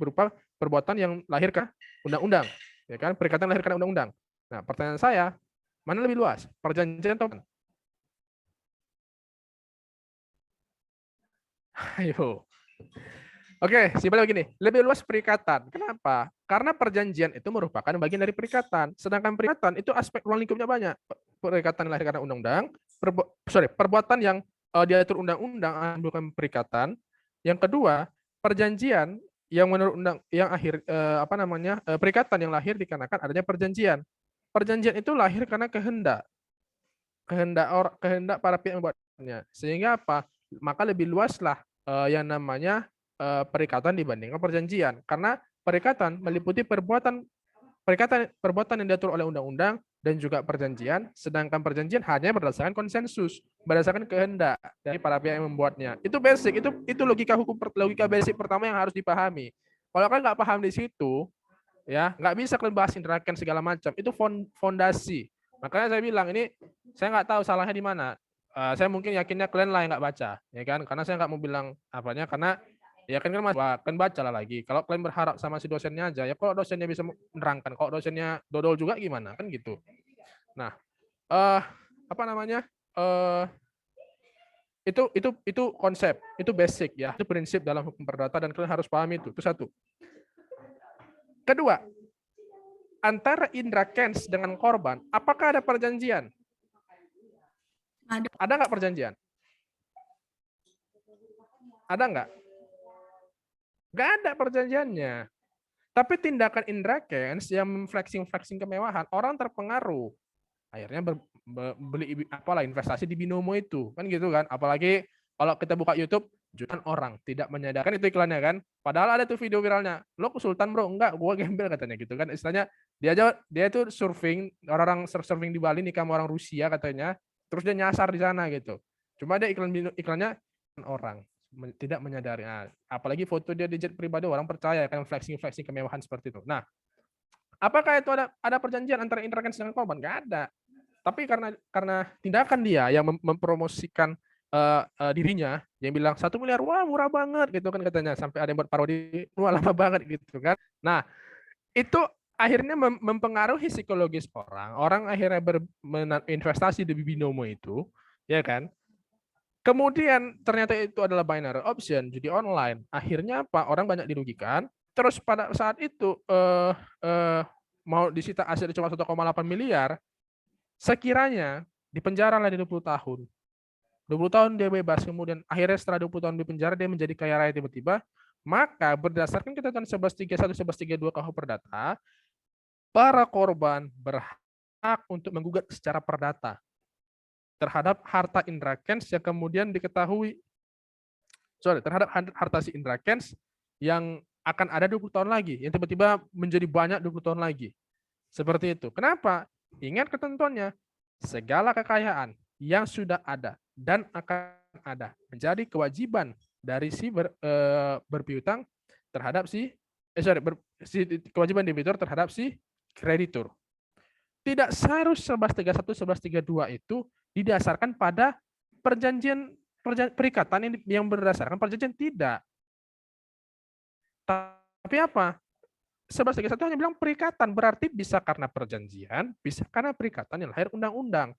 berupa perbuatan yang lahir karena undang-undang, ya kan? Perikatan lahir karena undang-undang. Nah, pertanyaan saya, mana lebih luas? Perjanjian atau bukan? Ayo. Oke, simpelnya begini, lebih luas perikatan. Kenapa? Karena perjanjian itu merupakan bagian dari perikatan. Sedangkan perikatan itu aspek ruang lingkupnya banyak. Perikatan lahir karena undang-undang, perbuatan yang diatur undang-undang bukan perikatan. Yang kedua, perjanjian yang menurut undang yang akhir perikatan yang lahir dikarenakan adanya perjanjian. Perjanjian itu lahir karena kehendak para pihak yang membuatnya. Sehingga apa? Maka lebih luaslah yang namanya perikatan dibandingkan perjanjian, karena perikatan meliputi perbuatan yang diatur oleh undang-undang dan juga perjanjian, sedangkan perjanjian hanya berdasarkan konsensus, berdasarkan kehendak dari para pihak yang membuatnya. Itu basic, itu logika hukum, logika basic pertama yang harus dipahami. Kalau kalian nggak paham di situ, ya nggak bisa kalian bahas interaction segala macam. Itu fondasi. Makanya saya bilang ini, saya nggak tahu salahnya di mana. Saya mungkin yakinnya kalian lah yang nggak baca, ya kan? Karena saya nggak mau bilang apanya, karena ya kan baca lah lagi. Kalau kalian berharap sama si dosennya aja, ya kalau dosennya bisa menerangkan, kalau dosennya dodol juga gimana kan gitu. Nah, itu konsep, itu basic ya, itu prinsip dalam hukum perdata dan kalian harus pahami itu. Itu satu. Kedua, antara Indra Kents dengan korban, apakah ada perjanjian? Ada nggak perjanjian? Ada nggak? Nggak ada perjanjiannya. Tapi tindakan Indra Kents yang flexing kemewahan, orang terpengaruh. Akhirnya beli investasi di binomo itu. Kan gitu kan. Apalagi kalau kita buka YouTube, jutaan orang tidak menyadarkan itu iklannya kan. Padahal ada tuh video viralnya. Lo Sultan bro? Enggak, gua gembel katanya gitu kan. Istilahnya dia tuh surfing, orang surfing di Bali nikah sama orang Rusia katanya. Terus dia nyasar di sana gitu. Cuma dia iklannya orang tidak menyadari. Nah, apalagi foto dia di jet pribadi, orang percaya kan flexing kemewahan seperti itu. Nah, apakah itu ada perjanjian antara Indra Kents dengan korban? Nggak ada. Tapi karena tindakan dia yang mempromosikan dirinya yang bilang 1 miliar, wah murah banget gitu kan katanya, sampai ada yang buat parodi, wah lama banget gitu kan. Nah, itu akhirnya mempengaruhi psikologis orang. Orang akhirnya investasi di binomo itu, ya kan? Kemudian ternyata itu adalah binary option, judi online. Akhirnya apa? Orang banyak dirugikan. Terus pada saat itu mau disita aset cuma 1,8 miliar, sekiranya dipenjara lah di 20 tahun. 20 tahun dia bebas, kemudian akhirnya setelah 20 tahun di penjara dia menjadi kaya raya tiba-tiba, maka berdasarkan ketentuan 1131 1132 KUH Perdata, para korban berhak untuk menggugat secara perdata terhadap harta Indra Kents yang kemudian diketahui terhadap harta si Indra Kents yang akan ada 20 tahun lagi, yang tiba-tiba menjadi banyak 20 tahun lagi. Seperti itu. Kenapa? Ingat ketentuannya, segala kekayaan yang sudah ada dan akan ada menjadi kewajiban dari si berpiutang terhadap kewajiban debitur terhadap si kreditur. Tidak seharus 1131 1132 itu didasarkan pada perikatan yang berdasarkan perjanjian, tidak. Tapi apa? 1131 hanya bilang perikatan, berarti bisa karena perjanjian, bisa karena perikatan yang lahir undang-undang.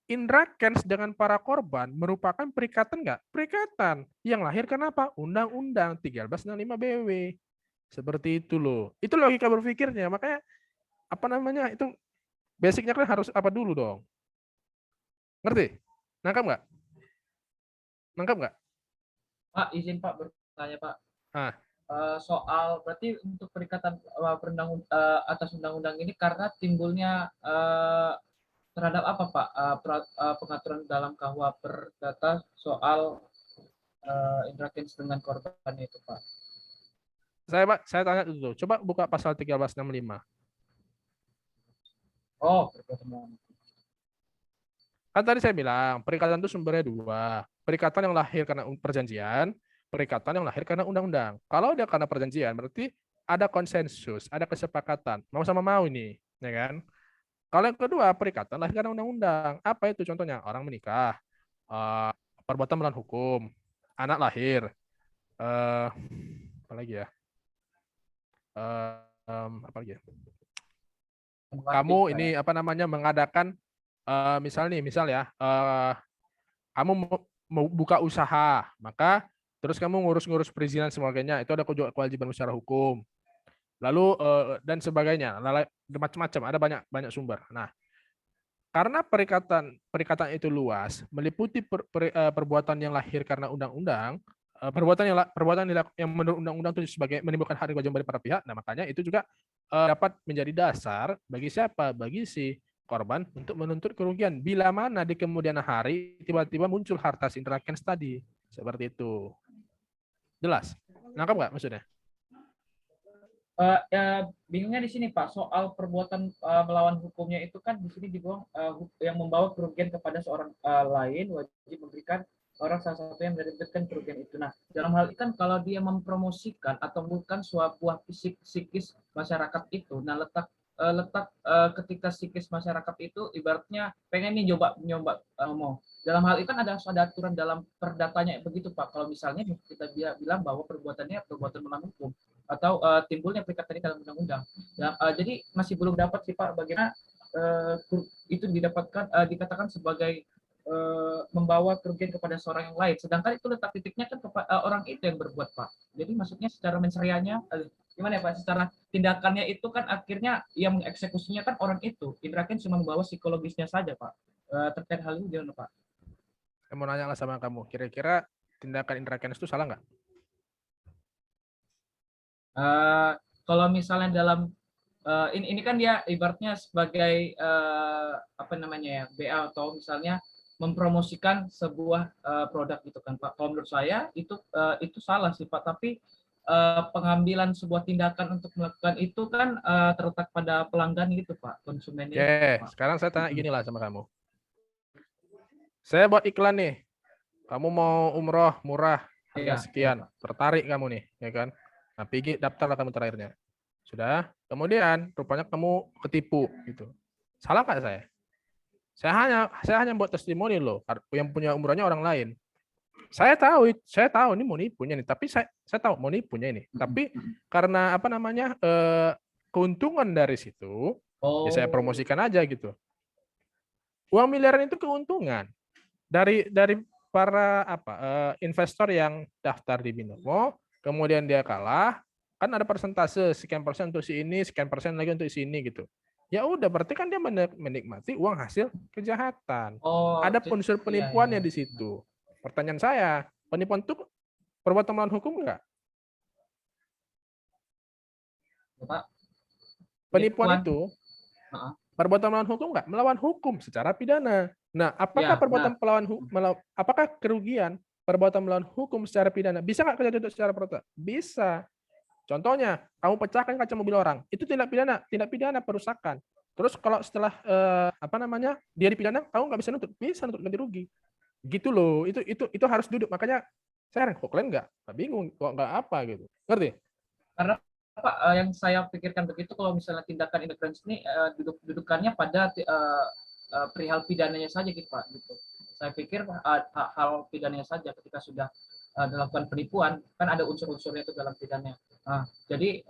Indra Kents dengan para korban merupakan perikatan nggak? Perikatan yang lahir karena apa? Undang-undang 1365 BW. Seperti itu loh. Itu logika berpikirnya. Makanya apa namanya itu basicnya kan harus apa dulu dong? Ngerti? Nangkap nggak? Nangkap nggak? Pak, izin Pak bertanya Pak. Soal berarti untuk perikatan atas undang-undang ini karena timbulnya terhadap apa Pak pengaturan dalam KUH Perdata soal Indra Kents dengan korban itu Pak. Saya tanya dulu. Coba buka pasal 1365. Oh, perikatan. Kan tadi saya bilang perikatan itu sumbernya dua. Perikatan yang lahir karena perjanjian, perikatan yang lahir karena undang-undang. Kalau dia karena perjanjian, berarti ada konsensus, ada kesepakatan. Mau sama mau ini, ya kan? Kalau yang kedua, perikatan lahir karena undang-undang. Apa itu contohnya? Orang menikah, perbuatan melawan hukum, anak lahir, apa lagi ya? Apa lagi ya? Kamu ini apa namanya mengadakan misal ya, kamu mau buka usaha, maka terus kamu ngurus perizinan sebagainya, itu ada kewajiban secara hukum. Lalu dan sebagainya, macam-macam, ada banyak sumber. Nah, karena perikatan itu luas, meliputi perbuatan yang lahir karena undang-undang, perbuatan yang menurut undang-undang itu sebagai menimbulkan hak dan kewajiban dari para pihak. Nah, makanya itu juga dapat menjadi dasar bagi siapa? Bagi si korban untuk menuntut kerugian. Bila mana di kemudian hari tiba-tiba muncul harta Indra Kents tadi. Seperti itu. Jelas? Nangkap nggak maksudnya? Bingungnya di sini Pak, soal perbuatan melawan hukumnya itu kan di sini dibilang yang membawa kerugian kepada seorang lain wajib memberikan orang salah satu yang mendapatkan kerugian itu. Nah, dalam hal ini kan kalau dia mempromosikan atau bukan sebuah psikis masyarakat itu, nah letak ketika psikis masyarakat itu ibaratnya pengen nih nyoba ngomong. Dalam hal itu kan ada aturan dalam perdatanya begitu Pak. Kalau misalnya kita bilang bahwa perbuatannya perbuatan melawan hukum atau timbulnya perikatan ini dalam undang-undang. Jadi masih belum dapat sih Pak bagaimana itu dikatakan sebagai membawa kerugian kepada seorang yang lain. Sedangkan itu letak titiknya kan orang itu yang berbuat Pak. Jadi maksudnya secara menserianya gimana ya Pak? Secara tindakannya itu kan akhirnya yang mengeksekusinya kan orang itu. Indra Kents cuma membawa psikologisnya saja Pak. Terkait hal ini gimana Pak? Saya mau nanya lah sama kamu. Kira-kira tindakan Indra Kents itu salah nggak? Kalau misalnya dalam ini kan dia ibaratnya sebagai apa namanya ya BA atau misalnya mempromosikan sebuah produk gitu kan Pak. Kalau menurut saya itu salah sih Pak. Tapi pengambilan sebuah tindakan untuk melakukan itu kan terletak pada pelanggan gitu Pak, konsumennya. Oke, sekarang saya tanya gini lah sama kamu. Saya buat iklan nih. Kamu mau umroh murah harga sekian, tertarik kamu nih, ya kan? Nah, pergi daftarlah kamu terakhirnya. Sudah, kemudian rupanya kamu ketipu gitu. Salah nggak saya? Saya hanya buat testimoni loh, yang punya umrohnya orang lain. Saya tahu ini mau nipunya nih, tapi saya tahu mau nipunya ini. Tapi karena apa namanya keuntungan dari situ, ya saya promosikan aja gitu. Uang miliaran itu keuntungan dari para investor yang daftar di Binomo, kemudian dia kalah, kan ada persentase sekian persen untuk si ini, sekian persen lagi untuk si ini gitu. Ya udah, berarti kan dia menikmati uang hasil kejahatan. Ada unsur penipuannya di situ. Pertanyaan saya, penipuan itu perbuatan melawan hukum enggak? Penipuan itu perbuatan melawan hukum enggak? Melawan hukum secara pidana. Nah, apakah perbuatan apakah kerugian perbuatan melawan hukum secara pidana bisa nggak kita tuntut secara perdata? Bisa. Contohnya, kamu pecahkan kaca mobil orang, itu tindak pidana perusakan. Terus kalau setelah dia dipidana, kamu nggak bisa nuntut ganti rugi. Gitu loh, itu harus duduk. Makanya saya kok kalian nggak bingung, kok nggak apa gitu. Ngerti? Karena Pak, yang saya pikirkan begitu, kalau misalnya tindakan intervensi ini dudukannya pada perihal pidananya saja gitu Pak. Gitu. Saya pikir hal pidananya saja ketika sudah dilakukan penipuan, kan ada unsur-unsurnya itu dalam pidananya. Jadi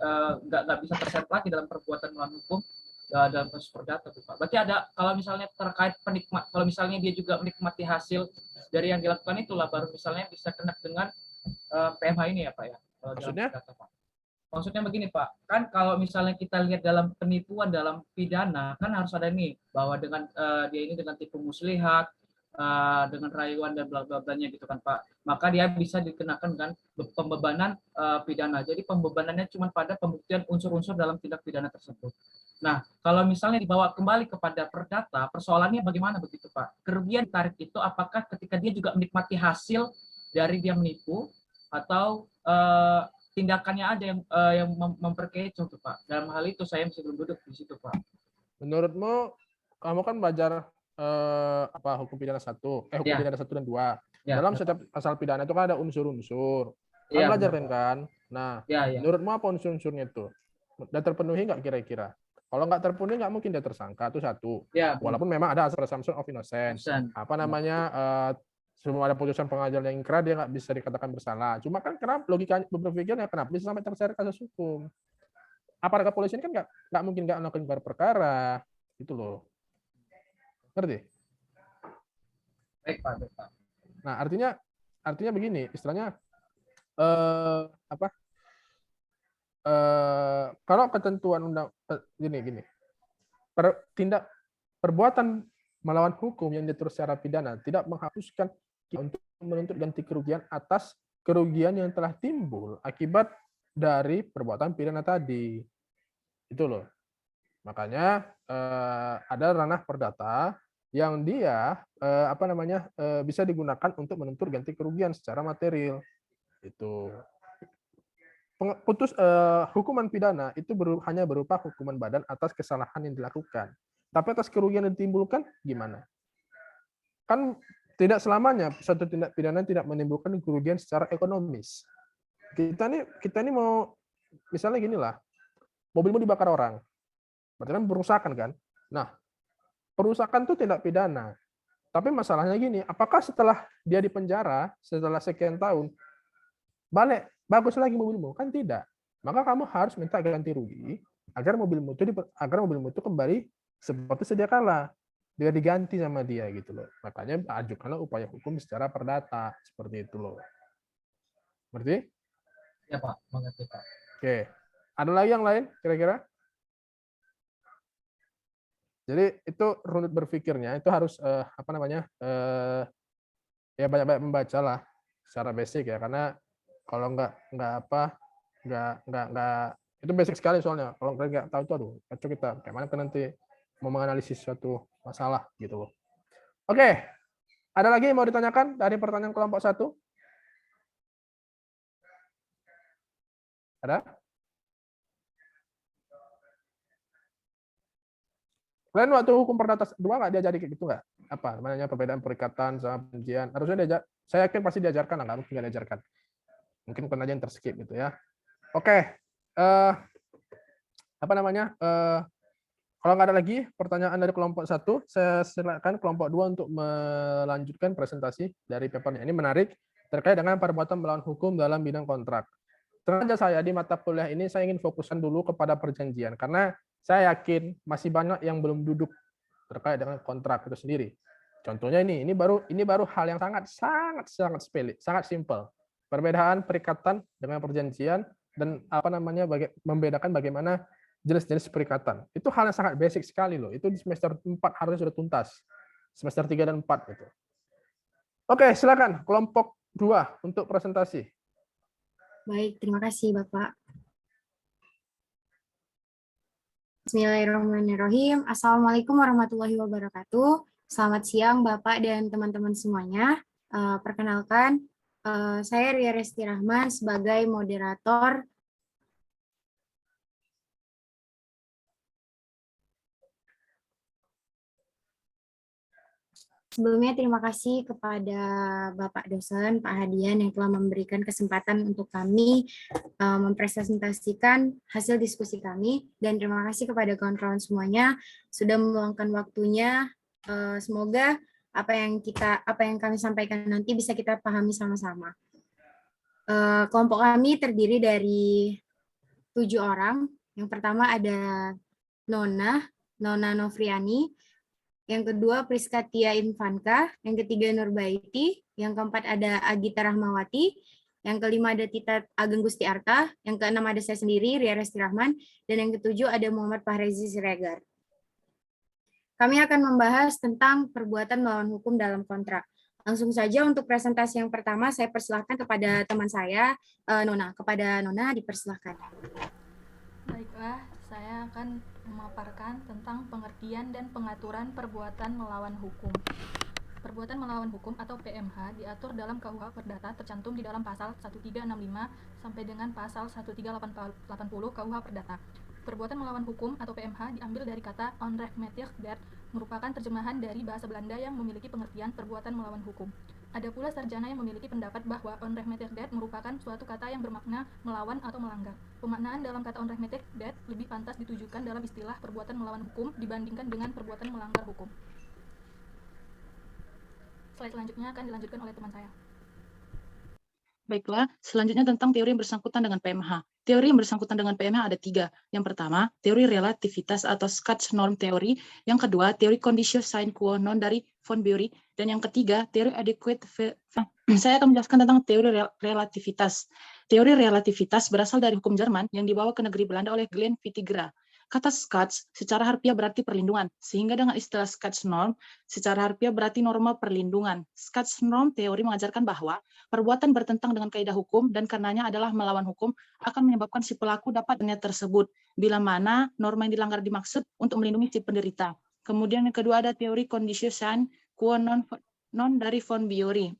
nggak bisa terseret lagi dalam perbuatan melawan hukum dalam kasus perdata tuh Pak. Berarti ada, kalau misalnya terkait penikmat, kalau misalnya dia juga menikmati hasil dari yang dilakukan itulah, baru misalnya bisa kena dengan PMH ini ya Pak ya. Maksudnya? Perdata, Pak. Maksudnya begini Pak, kan kalau misalnya kita lihat dalam penipuan dalam pidana, kan harus ada nih bahwa dengan dia ini dengan tipu muslihat, dengan rayuan dan bla bla blanya gitu kan Pak, maka dia bisa dikenakan dengan pembebanan pidana. Jadi pembebanannya cuma pada pembuktian unsur-unsur dalam tindak pidana tersebut. Nah, kalau misalnya dibawa kembali kepada perdata, persoalannya bagaimana begitu Pak? Kerugian tarik itu apakah ketika dia juga menikmati hasil dari dia menipu, atau tindakannya ada yang memperkecoh tuh Pak? Dalam hal itu saya masih belum duduk di situ Pak. Menurutmu, kamu kan belajar hukum pidana 1, hukum pidana 1 dan 2. Dalam setiap pasal pidana itu kan ada unsur-unsur. Kan belajar kan? Nah, menurutmu apa unsur-unsurnya itu? Udah terpenuhi nggak kira-kira? Kalau nggak terpenuhi, nggak mungkin dia tersangka, itu satu. Walaupun memang ada presumption of innocence. Sebelum ada putusan pengadilan yang ingkrah, dia nggak bisa dikatakan bersalah. Cuma kan kenapa logikanya berpikirnya kenapa bisa sampai terseret kasus hukum? Aparat kepolisian kan nggak mungkin nggak melakukan gelar perkara, itu loh. Ngerti? Baik Pak. Nah, artinya begini, istilahnya kalau ketentuan undang gini. Perbuatan melawan hukum yang diatur secara pidana tidak menghapuskan untuk menuntut ganti kerugian atas kerugian yang telah timbul akibat dari perbuatan pidana tadi. Itu loh. Makanya ada ranah perdata yang dia bisa digunakan untuk menuntut ganti kerugian secara material. Itu. Hukuman pidana itu hanya berupa hukuman badan atas kesalahan yang dilakukan. Tapi atas kerugian yang ditimbulkan gimana? Kan tidak selamanya suatu tindak pidana tidak menimbulkan kerugian secara ekonomis. Kita ini mau misalnya gini lah, mobilmu dibakar orang, berarti kan perusakan kan? Nah, perusakan itu tindak pidana. Tapi masalahnya gini, apakah setelah dia dipenjara setelah sekian tahun balik bagus lagi mobilmu? Kan tidak. Maka kamu harus minta ganti rugi agar mobilmu itu kembali seperti sedia kala, dia diganti sama dia gitu loh. Makanya ajukanlah upaya hukum secara perdata seperti itu loh. Ngerti? Ya Pak, mengerti Pak. Oke, ada lagi yang lain kira-kira? Jadi itu runut berpikirnya itu harus ya banyak-banyak membaca lah secara basic ya, karena kalau nggak itu basic sekali soalnya. Kalau kalian nggak tahu itu aduh, kacau kita. Kayak mana kan nanti mau menganalisis suatu masalah gitu loh. Oke, ada lagi yang mau ditanyakan dari pertanyaan kelompok 1? Ada? Kalian waktu hukum perdata 2 nggak diajari kayak gitu nggak? Apa namanya perbedaan perikatan sama penjian? Harusnya saya yakin pasti diajarkan, nggak mungkin nggak diajarkan. Mungkin pernah aja yang terskip gitu ya. Oke, kalau nggak ada lagi pertanyaan dari kelompok 1, saya silakan kelompok 2 untuk melanjutkan presentasi dari papernya. Ini menarik terkait dengan perbuatan melawan hukum dalam bidang kontrak. Sengaja saya di mata kuliah ini saya ingin fokuskan dulu kepada perjanjian karena saya yakin masih banyak yang belum duduk terkait dengan kontrak itu sendiri. Contohnya ini baru hal yang sangat sepele, sangat simpel. Perbedaan perikatan dengan perjanjian dan membedakan bagaimana jenis-jenis perikatan. Itu hal yang sangat basic sekali loh. Itu di semester 4 harusnya sudah tuntas. Semester 3 dan 4 gitu. Oke, silakan kelompok 2 untuk presentasi. Baik, terima kasih Bapak. Bismillahirrahmanirrahim. Assalamualaikum warahmatullahi wabarakatuh. Selamat siang Bapak dan teman-teman semuanya. Perkenalkan, saya Ria Resti Rahman sebagai moderator. Sebelumnya terima kasih kepada Bapak dosen, Pak Hadian yang telah memberikan kesempatan untuk kami mempresentasikan hasil diskusi kami, dan terima kasih kepada kawan-kawan semuanya sudah meluangkan waktunya. Semoga apa yang kami sampaikan nanti bisa kita pahami sama-sama. Kelompok kami terdiri dari 7 orang. Yang pertama ada Nona Novriani. Yang kedua Priska Tia Infanka, yang ketiga Nurbaiti, yang keempat ada Agita Rahmawati, yang kelima ada Tita Ageng Gusti Arta, yang keenam ada saya sendiri Ria Resti Rahman, dan yang ketujuh ada Muhammad Fahrezi Siregar. Kami akan membahas tentang perbuatan melawan hukum dalam kontrak. Langsung saja untuk presentasi yang pertama saya persilahkan kepada teman saya Nona. Kepada Nona dipersilahkan. Baiklah, saya akan memaparkan tentang pengertian dan pengaturan perbuatan melawan hukum. Perbuatan melawan hukum atau PMH diatur dalam KUH Perdata tercantum di dalam pasal 1365 sampai dengan pasal 1380 KUH Perdata. Perbuatan melawan hukum atau PMH diambil dari kata onrechtmatig daad, merupakan terjemahan dari bahasa Belanda yang memiliki pengertian perbuatan melawan hukum. Ada pula sarjana yang memiliki pendapat bahwa onrechtmatig daad merupakan suatu kata yang bermakna melawan atau melanggar. Pemaknaan dalam kata onrechtmatig daad lebih pantas ditujukan dalam istilah perbuatan melawan hukum dibandingkan dengan perbuatan melanggar hukum. Slide selanjutnya akan dilanjutkan oleh teman saya. Baiklah, selanjutnya tentang teori yang bersangkutan dengan PMH. Teori yang bersangkutan dengan PMH ada 3. Yang pertama, teori relativitas atau Scots norm theory. Yang kedua, teori conditio sine qua non dari von Bury. Dan yang ketiga, teori adequate. Saya akan menjelaskan tentang teori relativitas. Teori relativitas berasal dari hukum Jerman yang dibawa ke negeri Belanda oleh Glenn Vittigera. Kata Scots secara harfiah berarti perlindungan, sehingga dengan istilah Scots norm secara harfiah berarti norma perlindungan. Scots norm teori mengajarkan bahwa perbuatan bertentang dengan kaidah hukum dan karenanya adalah melawan hukum akan menyebabkan si pelaku dapat niat tersebut, bila mana norma yang dilanggar dimaksud untuk melindungi si penderita. Kemudian yang kedua ada teori conditio sine qua non dari von Bury.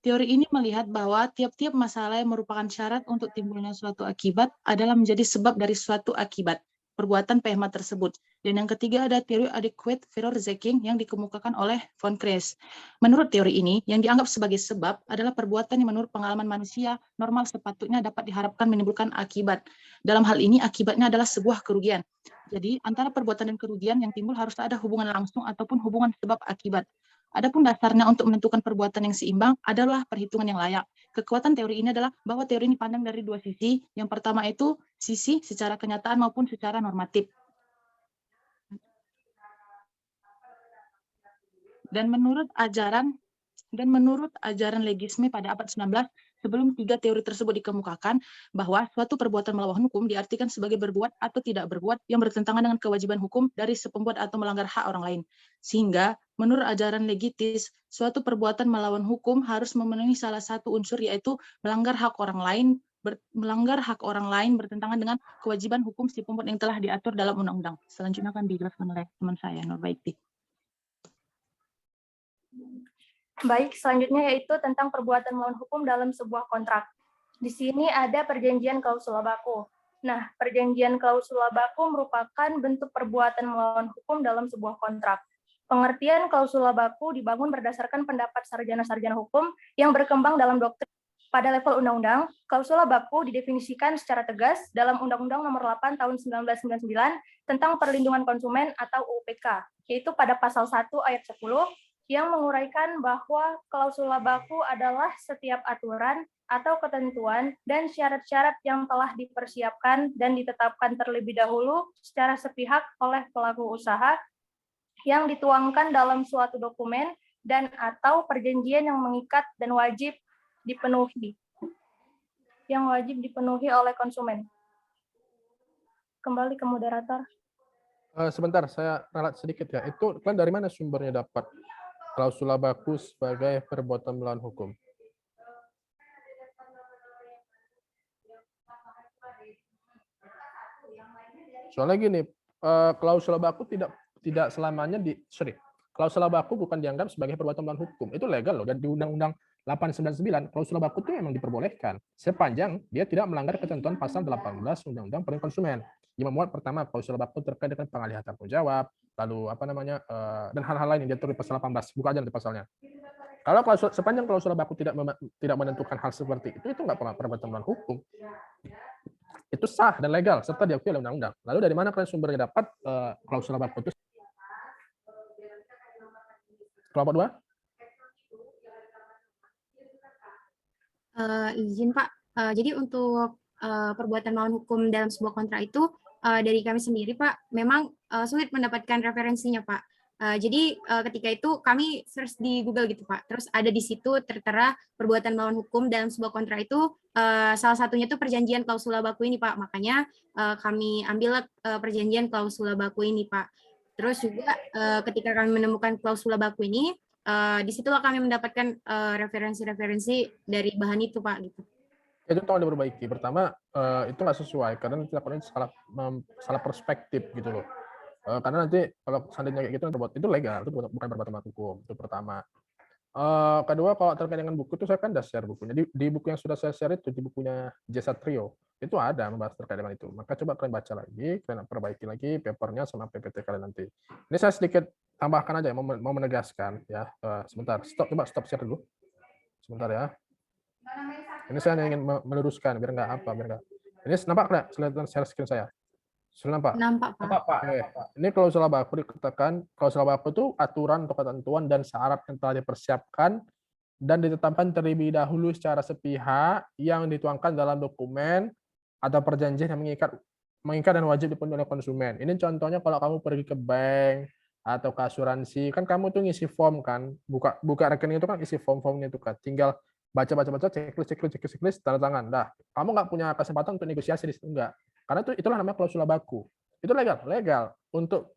Teori ini melihat bahwa tiap-tiap masalah yang merupakan syarat untuk timbulnya suatu akibat adalah menjadi sebab dari suatu akibat perbuatan PMH tersebut. Dan yang ketiga ada teori adequate Verorzeking yang dikemukakan oleh von Kreis. Menurut teori ini, yang dianggap sebagai sebab adalah perbuatan yang menurut pengalaman manusia normal sepatutnya dapat diharapkan menimbulkan akibat. Dalam hal ini, akibatnya adalah sebuah kerugian. Jadi, antara perbuatan dan kerugian yang timbul harus ada hubungan langsung ataupun hubungan sebab akibat. Adapun dasarnya untuk menentukan perbuatan yang seimbang adalah perhitungan yang layak. Kekuatan teori ini adalah bahwa teori ini pandang dari 2 sisi. Yang pertama itu sisi secara kenyataan maupun secara normatif. Dan menurut ajaran legisme pada abad 19, sebelum 3 teori tersebut dikemukakan, bahwa suatu perbuatan melawan hukum diartikan sebagai berbuat atau tidak berbuat yang bertentangan dengan kewajiban hukum dari si pembuat atau melanggar hak orang lain. Sehingga, menurut ajaran legitis, suatu perbuatan melawan hukum harus memenuhi salah satu unsur, yaitu melanggar hak orang lain bertentangan dengan kewajiban hukum si pembuat yang telah diatur dalam undang-undang. Selanjutnya akan dijelaskan oleh teman saya, Nurbaiti. Baik, selanjutnya yaitu tentang perbuatan melawan hukum dalam sebuah kontrak. Di sini ada perjanjian klausula baku. Nah, perjanjian klausula baku merupakan bentuk perbuatan melawan hukum dalam sebuah kontrak. Pengertian klausula baku dibangun berdasarkan pendapat sarjana-sarjana hukum yang berkembang dalam doktrin. Pada level undang-undang, klausula baku didefinisikan secara tegas dalam Undang-Undang Nomor 8 Tahun 1999 tentang Perlindungan Konsumen atau UPK, yaitu pada pasal 1 ayat 10, yang menguraikan bahwa klausula baku adalah setiap aturan atau ketentuan dan syarat-syarat yang telah dipersiapkan dan ditetapkan terlebih dahulu secara sepihak oleh pelaku usaha yang dituangkan dalam suatu dokumen dan atau perjanjian yang mengikat dan wajib dipenuhi oleh konsumen. Kembali ke moderator. Sebentar, saya ralat sedikit ya. Itu kan dari mana sumbernya dapat klausula baku sebagai perbuatan melawan hukum? Soalnya gini, klausula baku tidak selamanya klausula baku bukan dianggap sebagai perbuatan melawan hukum. Itu legal loh, dan di Undang-Undang 899 klausula baku itu memang diperbolehkan sepanjang dia tidak melanggar ketentuan pasal 18 Undang-Undang Perlindungan Konsumen yang memuat pertama klausula baku terkait dengan pengalihan tanggung jawab, lalu dan hal-hal lain yang diatur di pasal 18. Buka aja nanti pasalnya. Kalau sepanjang klausula baku tidak menentukan hal seperti itu nggak pernah perbuatan melawan hukum. Itu sah dan legal serta diakui oleh undang-undang. Lalu dari mana kalian sumbernya dapat klausula baku itu? Kelompok 2? Izin Pak, jadi untuk perbuatan melawan hukum dalam sebuah kontrak itu dari kami sendiri Pak, memang sulit mendapatkan referensinya Pak. Jadi ketika itu kami search di Google gitu Pak, terus ada di situ tertera perbuatan melawan hukum dalam sebuah kontrak itu salah satunya itu perjanjian klausula baku ini Pak, makanya kami ambil perjanjian klausula baku ini Pak. Terus juga ketika kami menemukan klausula baku ini, disitulah kami mendapatkan referensi-referensi dari bahan itu Pak gitu. Itu tolong diperbaiki. Pertama itu nggak sesuai karena dilakukan salah perspektif gitu loh. Karena nanti kalau seandainya kayak gitu itu legal, itu bukan perbuatan melawan hukum. Itu pertama. Kedua, kalau terkait dengan buku itu saya kan udah share bukunya. Di buku yang sudah saya share itu, di bukunya Jasa Trio, itu ada membahas terkait dengan itu. Maka coba kalian baca lagi, kalian perbaiki lagi papernya sama PPT kalian nanti. Ini saya sedikit tambahkan aja, mau menegaskan ya. Sebentar, coba stop share dulu. Sebentar ya. Ini saya ingin meluruskan biar nggak. Ini nampak nggak? Share screen saya. Sudah nampak? Nampak Pak. Oke. Ini klausula baku dikatakan, klausula baku itu aturan atau ketentuan dan syarat yang telah dipersiapkan dan ditetapkan terlebih dahulu secara sepihak yang dituangkan dalam dokumen atau perjanjian yang mengikat dan wajib dipenuhi oleh konsumen. Ini contohnya kalau kamu pergi ke bank atau ke asuransi, kan kamu tuh ngisi form kan, buka rekening itu kan isi form-formnya itu kan, tinggal baca, checklist, tanda tangan. Dah, kamu nggak punya kesempatan untuk negosiasi di situ, enggak. Karena itulah namanya klausula baku. Itu legal untuk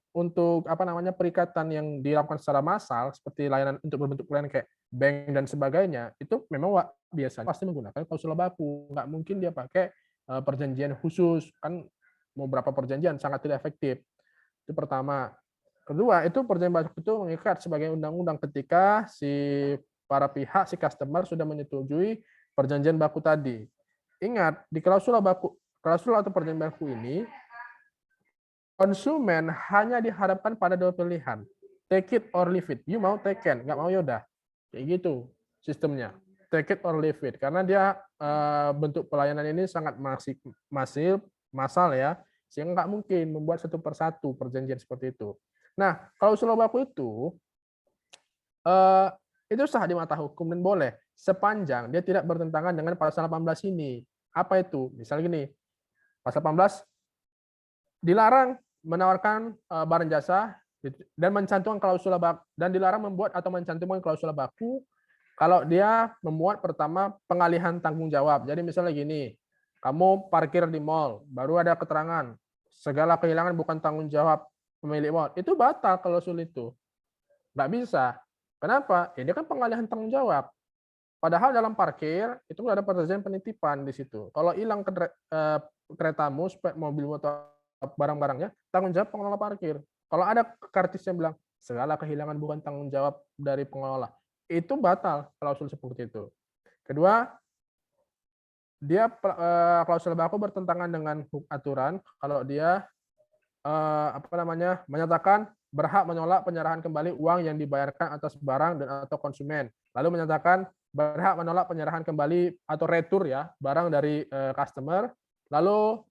perikatan yang dilakukan secara massal seperti layanan untuk berbentuk pelayanan kayak bank dan sebagainya, itu memang biasanya pasti menggunakan klausula baku. Nggak mungkin dia pakai perjanjian khusus, kan mau berapa perjanjian sangat tidak efektif. Itu pertama. Kedua, itu perjanjian baku itu mengikat sebagai undang-undang ketika si para pihak, si customer sudah menyetujui perjanjian baku tadi. Ingat, di klausula atau perjanjian baku ini, konsumen hanya dihadapkan pada dua pilihan. Take it or leave it. You mau take it, nggak mau yaudah. Kayak gitu sistemnya. Take it or leave it. Karena dia bentuk pelayanan ini sangat massal ya. Sehingga nggak mungkin membuat satu persatu perjanjian seperti itu. Nah, klausula baku itu sah di mata hukum dan boleh. Sepanjang dia tidak bertentangan dengan pasal 18 ini. Apa itu? Misalnya gini, pasal 18 dilarang menawarkan barang jasa dan mencantumkan klausula baku, dan dilarang membuat atau mencantumkan klausula baku kalau dia memuat pertama pengalihan tanggung jawab. Jadi misalnya gini, kamu parkir di mall, baru ada keterangan segala kehilangan bukan tanggung jawab pemilik mall. Itu batal klausul itu. Nggak bisa. Kenapa? Ini kan pengalihan tanggung jawab. Padahal dalam parkir itu ada perjanjian penitipan di situ. Kalau hilang keretamu, mobil atau barang-barangnya, tanggung jawab pengelola parkir. Kalau ada kartis yang bilang segala kehilangan bukan tanggung jawab dari pengelola, itu batal klausul seperti itu. Kedua, dia klausul baku bertentangan dengan aturan kalau dia menyatakan berhak menolak penyerahan kembali uang yang dibayarkan atas barang dan atau konsumen. Lalu menyatakan berhak menolak penyerahan kembali atau retur ya barang dari customer. Lalu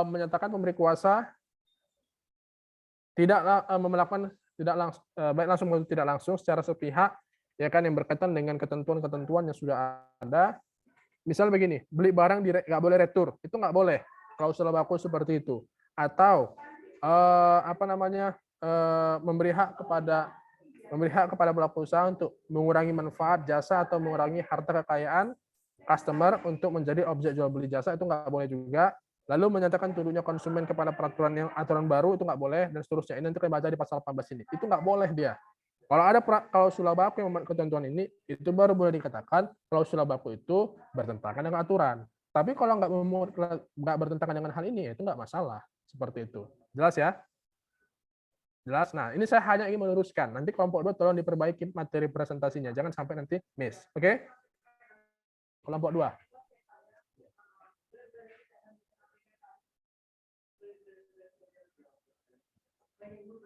menyatakan pemberi kuasa tidak melakukan baik langsung maupun tidak langsung secara sepihak, ya kan, yang berkaitan dengan ketentuan-ketentuan yang sudah ada. Misal begini, beli barang nggak boleh retur, itu nggak boleh. Klausul baku seperti itu. Atau memberi hak kepada pelaku usaha untuk mengurangi manfaat jasa atau mengurangi harta kekayaan customer untuk menjadi objek jual beli jasa, itu nggak boleh juga. Lalu menyatakan tunduknya konsumen kepada aturan baru, itu nggak boleh, dan seterusnya. Ini nanti kita baca di pasal 18 ini. Itu nggak boleh dia. Kalau ada klausul baku yang memenuhi ketentuan ini, itu baru boleh dikatakan klausul baku itu bertentangan dengan aturan. Tapi kalau nggak bertentangan dengan hal ini, itu nggak masalah. Seperti itu. Jelas ya? Jelas? Nah, ini saya hanya ingin meluruskan. Nanti kelompok 2 tolong diperbaiki materi presentasinya. Jangan sampai nanti miss. Oke? Kelompok 2.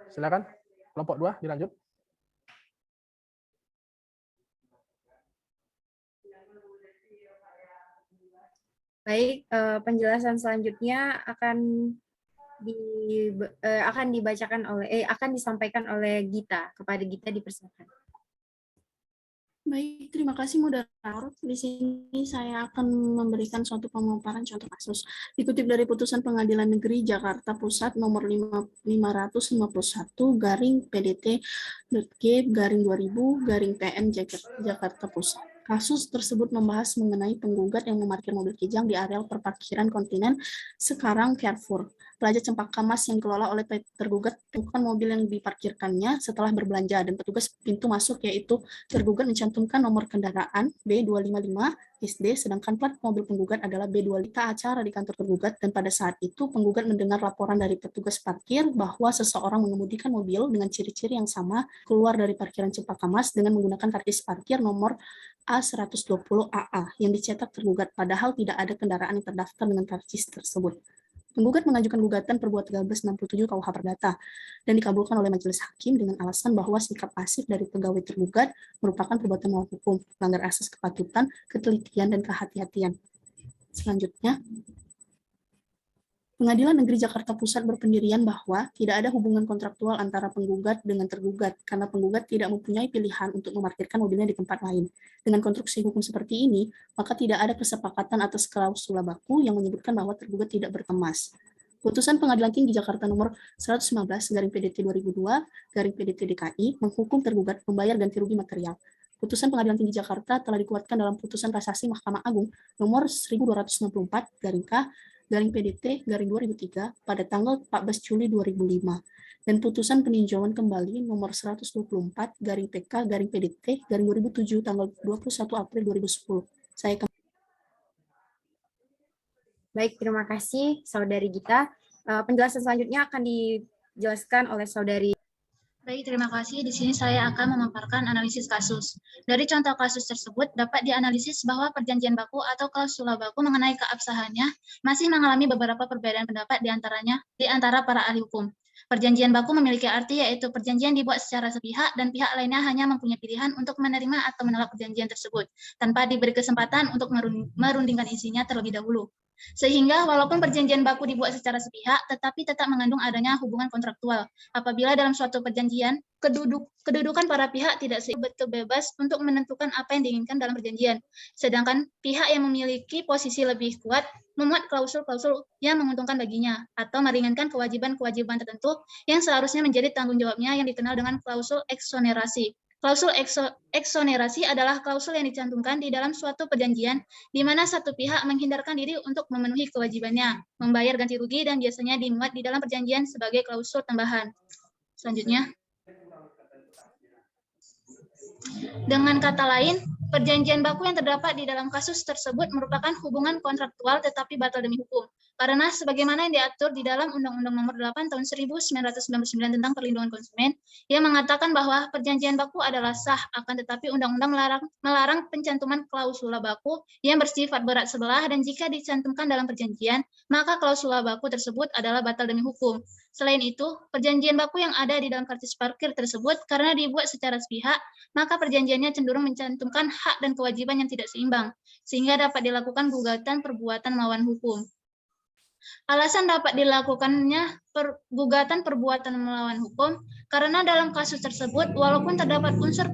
Silakan. Kelompok 2 dilanjut. Baik, penjelasan selanjutnya akan disampaikan oleh Gita. Kepada Gita dipersilakan. Baik, terima kasih moderator. Di sini saya akan memberikan suatu pemaparan contoh kasus. Dikutip dari putusan Pengadilan Negeri Jakarta Pusat nomor 551/PDT.G/2000/PN Jakarta Pusat. Kasus tersebut membahas mengenai penggugat yang memarkir mobil kijang di areal perparkiran kontinen sekarang Carrefour, Plaza Cempaka Mas yang dikelola oleh tergugat bukan mobil yang diparkirkannya setelah berbelanja, dan petugas pintu masuk yaitu tergugat mencantumkan nomor kendaraan B255 SD, sedangkan plat mobil penggugat adalah B25. Acara di kantor tergugat, dan pada saat itu penggugat mendengar laporan dari petugas parkir bahwa seseorang mengemudikan mobil dengan ciri-ciri yang sama keluar dari parkiran Cempaka Mas dengan menggunakan karcis parkir nomor A120AA yang dicetak tergugat, padahal tidak ada kendaraan yang terdaftar dengan karcis tersebut. Penggugat mengajukan gugatan perbuatan 1367 KUH Perdata dan dikabulkan oleh majelis hakim dengan alasan bahwa sikap pasif dari pegawai tergugat merupakan perbuatan melawan hukum, melanggar asas kepatutan, ketelitian, dan kehati-hatian. Selanjutnya, Pengadilan Negeri Jakarta Pusat berpendirian bahwa tidak ada hubungan kontraktual antara penggugat dengan tergugat karena penggugat tidak mempunyai pilihan untuk memarkirkan mobilnya di tempat lain. Dengan konstruksi hukum seperti ini, maka tidak ada kesepakatan atas klausul baku yang menyebutkan bahwa tergugat tidak berkemas. Putusan Pengadilan Tinggi Jakarta nomor 115/PDT 2002/PDT DKI menghukum tergugat membayar ganti rugi material. Putusan Pengadilan Tinggi Jakarta telah dikuatkan dalam putusan kasasi Mahkamah Agung nomor 1264/PDT/2003 pada tanggal 14 Juli 2005 dan putusan peninjauan kembali nomor 124/PK/PDT/2007 tanggal 21 April 2010. Baik, terima kasih Saudari Gita. Penjelasan selanjutnya akan dijelaskan oleh Saudari. Baik, terima kasih. Di sini saya akan memaparkan analisis kasus. Dari contoh kasus tersebut dapat dianalisis bahwa perjanjian baku atau klausul baku mengenai keabsahannya masih mengalami beberapa perbedaan pendapat di antara para ahli hukum. Perjanjian baku memiliki arti yaitu perjanjian dibuat secara sepihak dan pihak lainnya hanya mempunyai pilihan untuk menerima atau menolak perjanjian tersebut tanpa diberi kesempatan untuk merundingkan isinya terlebih dahulu. Sehingga walaupun perjanjian baku dibuat secara sepihak, tetapi tetap mengandung adanya hubungan kontraktual. Apabila dalam suatu perjanjian, kedudukan para pihak tidak betul bebas untuk menentukan apa yang diinginkan dalam perjanjian. Sedangkan pihak yang memiliki posisi lebih kuat memuat klausul-klausul yang menguntungkan baginya, atau meringankan kewajiban-kewajiban tertentu yang seharusnya menjadi tanggung jawabnya yang dikenal dengan klausul eksonerasi. Klausul eksonerasi adalah klausul yang dicantumkan di dalam suatu perjanjian di mana satu pihak menghindarkan diri untuk memenuhi kewajibannya, membayar ganti rugi, dan biasanya dimuat di dalam perjanjian sebagai klausul tambahan. Selanjutnya, dengan kata lain, perjanjian baku yang terdapat di dalam kasus tersebut merupakan hubungan kontraktual tetapi batal demi hukum. Karena sebagaimana yang diatur di dalam Undang-Undang Nomor 8 Tahun 1999 tentang Perlindungan Konsumen, yang mengatakan bahwa perjanjian baku adalah sah, akan tetapi Undang-Undang melarang pencantuman klausul baku yang bersifat berat sebelah, dan jika dicantumkan dalam perjanjian, maka klausul baku tersebut adalah batal demi hukum. Selain itu, perjanjian baku yang ada di dalam karcis parkir tersebut karena dibuat secara sepihak, maka perjanjiannya cenderung mencantumkan hak dan kewajiban yang tidak seimbang, sehingga dapat dilakukan gugatan perbuatan melawan hukum. Alasan dapat dilakukannya gugatan perbuatan melawan hukum karena dalam kasus tersebut walaupun terdapat unsur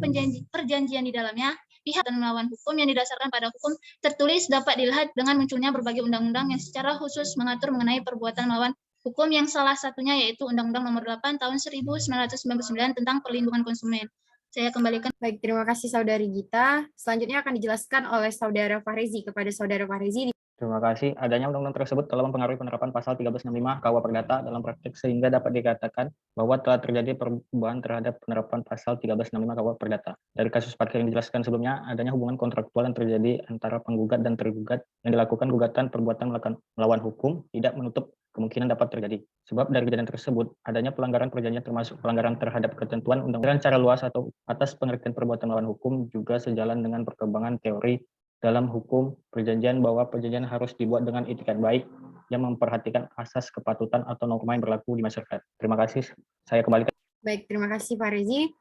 perjanjian di dalamnya, pihak dan melawan hukum yang didasarkan pada hukum tertulis dapat dilihat dengan munculnya berbagai undang-undang yang secara khusus mengatur mengenai perbuatan melawan hukum yang salah satunya yaitu Undang-Undang Nomor 8 Tahun 1999 tentang Perlindungan Konsumen. Saya kembalikan. Baik, terima kasih Saudari Gita. Selanjutnya akan dijelaskan oleh Saudara Fahrezi. Kepada Saudara Fahrezi. Terima kasih. Adanya undang-undang tersebut telah mempengaruhi penerapan pasal 1365 KUH Perdata dalam praktik sehingga dapat dikatakan bahwa telah terjadi perubahan terhadap penerapan pasal 1365 KUH Perdata. Dari kasus parkir yang dijelaskan sebelumnya, adanya hubungan kontraktual yang terjadi antara penggugat dan tergugat yang dilakukan gugatan perbuatan melawan hukum tidak menutup kemungkinan dapat terjadi. Sebab dari kejadian tersebut, adanya pelanggaran perjanjian termasuk pelanggaran terhadap ketentuan undang-undang secara luas atau atas pengertian perbuatan melawan hukum juga sejalan dengan perkembangan teori dalam hukum perjanjian bahwa perjanjian harus dibuat dengan itikat baik yang memperhatikan asas kepatutan atau norma yang berlaku di masyarakat. Terima kasih. Saya kembalikan. Baik, terima kasih Pak Rezi.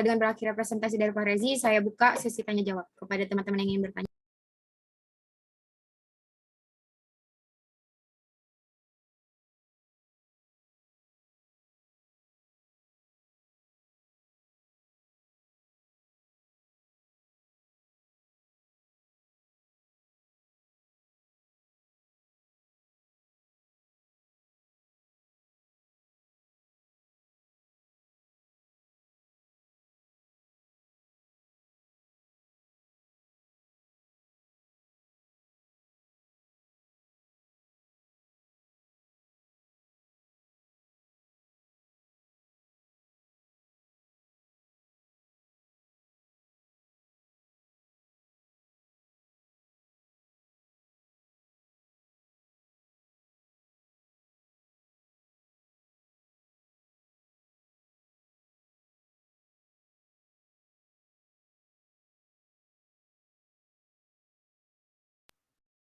Dengan berakhirnya presentasi dari Pak Rezi, saya buka sesi tanya jawab kepada teman-teman yang ingin bertanya.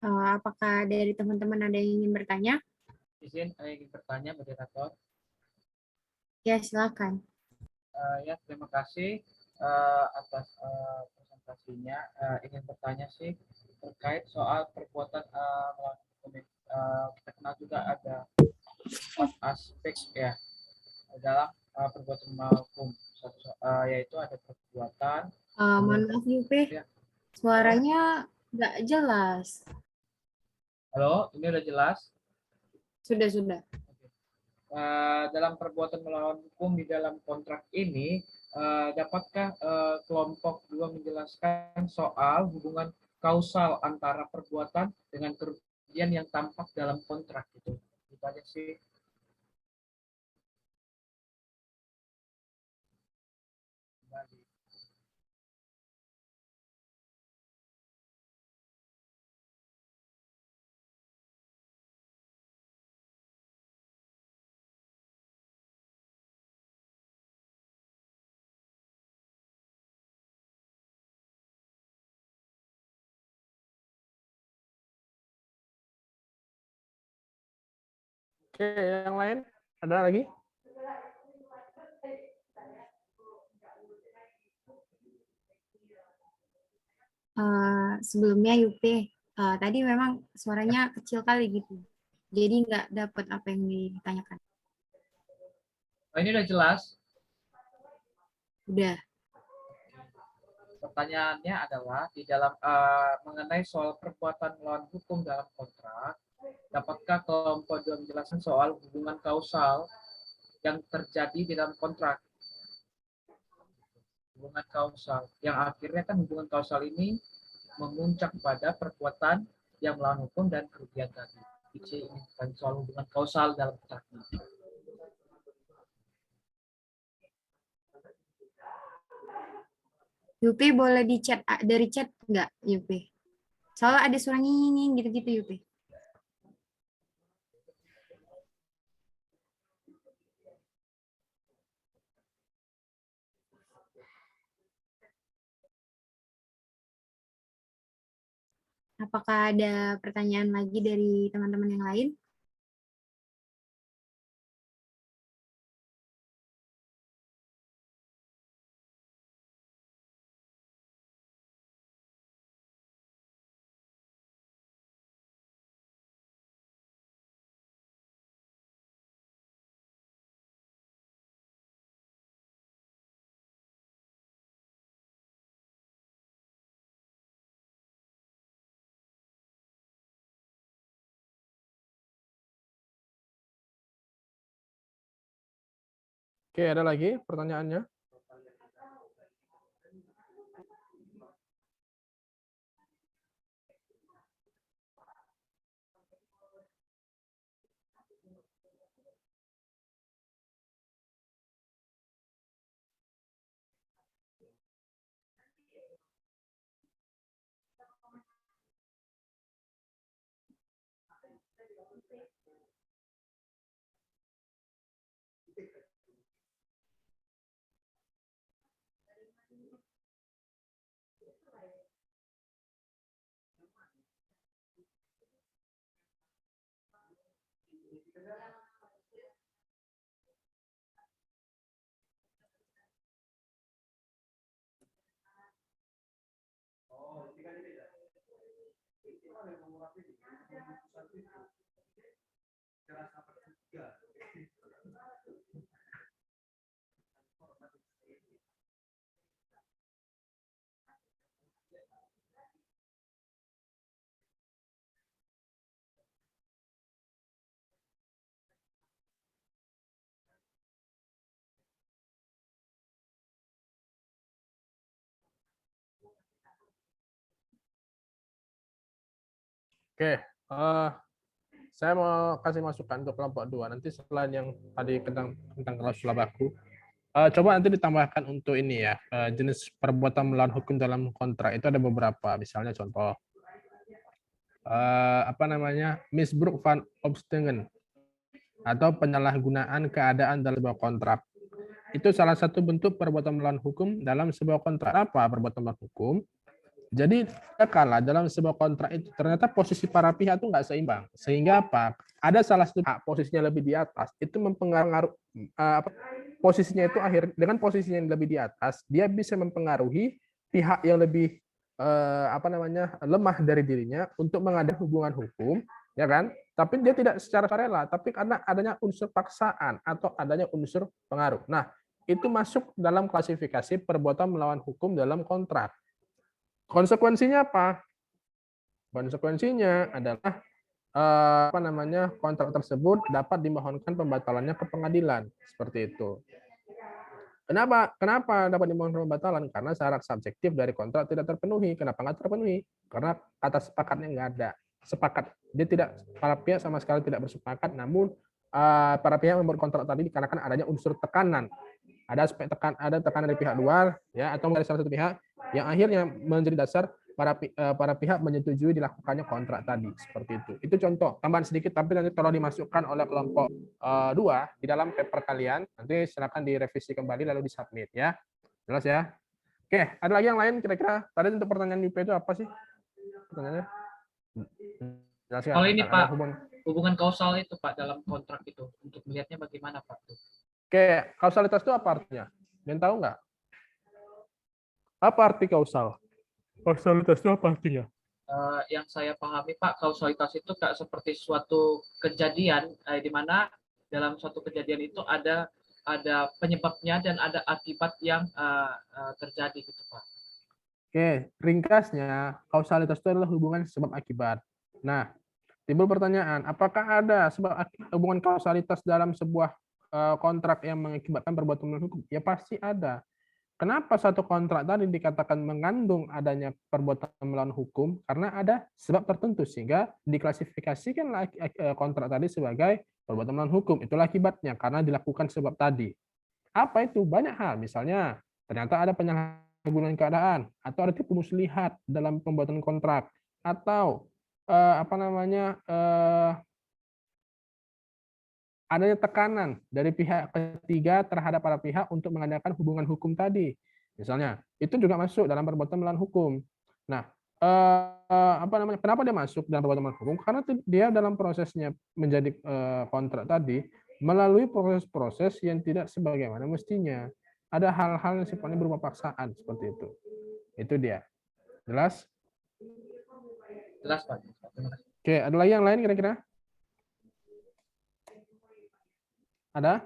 Apakah dari teman-teman ada yang ingin bertanya? Izin, ingin bertanya, moderator. Ya, silakan. Ya, terima kasih atas presentasinya. Ingin bertanya sih terkait soal perbuatan melawan hukum. Kita kenal juga ada 4 aspek ya dalam perbuatan melawan hukum, yaitu ada perbuatan. Mohon maaf, Yupe. Ya. Suaranya nggak jelas. Halo, ini udah jelas? Sudah. Dalam perbuatan melawan hukum di dalam kontrak ini, dapatkah kelompok 2 menjelaskan soal hubungan kausal antara perbuatan dengan kerugian yang tampak dalam kontrak itu? Itu aja sih. Oke, yang lain? Ada lagi? Sebelumnya Yupe, tadi memang suaranya kecil kali gitu. Jadi nggak dapat apa yang ditanyakan. Ini udah jelas? Udah. Pertanyaannya adalah di dalam mengenai soal perbuatan melawan hukum dalam kontrak, dapatkah kelompok 2 menjelaskan soal hubungan kausal yang terjadi di dalam kontrak? Hubungan kausal yang akhirnya kan hubungan kausal ini memuncak pada perbuatan yang melawan hukum dan kerugian tadi. Ini bukan soal hubungan kausal dalam kontrak. Yupi boleh di chat dari chat nggak Yupi? Soalnya ada suara nying gitu-gitu Yupi. Apakah ada pertanyaan lagi dari teman-teman yang lain? Oke, ada lagi pertanyaannya? Oke, saya mau kasih masukan untuk kelompok 2. Nanti selain yang tadi tentang klausul baku, coba nanti ditambahkan untuk ini ya, jenis perbuatan melawan hukum dalam kontrak itu ada beberapa. Misalnya contoh, apa namanya, misbruik van opstellingen atau penyalahgunaan keadaan dalam sebuah kontrak. Itu salah satu bentuk perbuatan melawan hukum dalam sebuah kontrak. Apa perbuatan melawan hukum? Jadi kala dalam sebuah kontrak itu ternyata posisi para pihak itu nggak seimbang, sehingga apa? Ada salah satu pihak posisinya lebih di atas, itu mempengaruhi posisinya itu dengan posisinya yang lebih di atas, dia bisa mempengaruhi pihak yang lebih lemah dari dirinya untuk mengadakan hubungan hukum, ya kan? Tapi dia tidak secara rela, tapi karena adanya unsur paksaan atau adanya unsur pengaruh. Nah, itu masuk dalam klasifikasi perbuatan melawan hukum dalam kontrak. Konsekuensinya apa? Konsekuensinya adalah kontrak tersebut dapat dimohonkan pembatalannya ke pengadilan, seperti itu. Kenapa dapat dimohonkan pembatalan? Karena syarat subjektif dari kontrak tidak terpenuhi. Kenapa nggak terpenuhi? Karena kata sepakatnya nggak ada. Sepakat, dia tidak, para pihak sama sekali tidak bersepakat. Namun para pihak membuat kontrak tadi dikarenakan adanya unsur tekanan. Ada tekanan dari pihak luar, ya, atau dari salah satu pihak yang akhirnya menjadi dasar para pihak menyetujui dilakukannya kontrak tadi, seperti itu. Itu contoh, tambahan sedikit, tapi nanti tolong dimasukkan oleh kelompok 2 di dalam paper kalian. Nanti silakan direvisi kembali lalu disubmit ya. Jelas ya? Oke, ada lagi yang lain kira-kira? Tadi untuk pertanyaan UP itu apa sih? Pertanyaannya? Jelaskan. Kalau ini Pak, hubungan kausal itu Pak dalam kontrak itu, untuk melihatnya bagaimana Pak? Oke, kausalitas itu apa artinya? Kalian tahu nggak? Apa arti kausal? Kausalitas itu apa artinya? Yang saya pahami Pak, kausalitas itu kayak seperti suatu kejadian di mana dalam suatu kejadian itu ada penyebabnya dan ada akibat yang terjadi gitu Pak. Oke, ringkasnya kausalitas itu adalah hubungan sebab akibat. Nah, timbul pertanyaan, apakah ada hubungan kausalitas dalam sebuah kontrak yang mengakibatkan perbuatan melawan hukum? Ya pasti ada. Kenapa satu kontrak tadi dikatakan mengandung adanya perbuatan melawan hukum? Karena ada sebab tertentu sehingga diklasifikasikan kontrak tadi sebagai perbuatan melawan hukum. Itulah akibatnya karena dilakukan sebab tadi. Apa itu? Banyak hal. Misalnya ternyata ada penyalahgunaan keadaan atau ada tipu muslihat dalam pembuatan kontrak atau adanya tekanan dari pihak ketiga terhadap para pihak untuk mengadakan hubungan hukum tadi. Misalnya, itu juga masuk dalam perbuatan melawan hukum. Nah, kenapa dia masuk dalam perbuatan melawan hukum? Karena dia dalam prosesnya menjadi kontrak tadi melalui proses-proses yang tidak sebagaimana mestinya. Ada hal-hal yang sifatnya berupa paksaan seperti itu. Itu dia. Jelas? Jelas Pak. Oke, ada lagi yang lain kira-kira? Ada?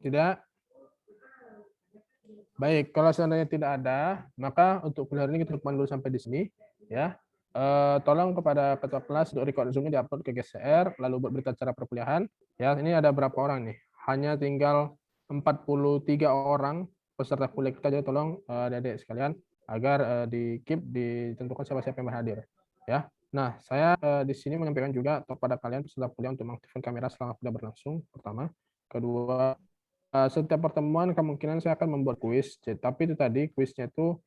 Tidak? Baik, kalau seandainya tidak ada, maka untuk kuliah ini kita cukupkan dulu sampai di sini, ya. tolong kepada ketua kelas untuk record Zoom-nya diupload ke GCR, lalu buat berita acara perkuliahan. Ya, ini ada berapa orang nih? Hanya tinggal 43 orang peserta kuliah kita, jadi tolong adik-adik sekalian agar di-keep ditentukan siapa-siapa yang berhadir. Ya. Nah, saya di sini menyampaikan juga kepada kalian peserta kuliah untuk mengaktifkan kamera selama kuliah berlangsung. Pertama, kedua, setiap pertemuan kemungkinan saya akan membuat kuis, tapi itu tadi kuisnya itu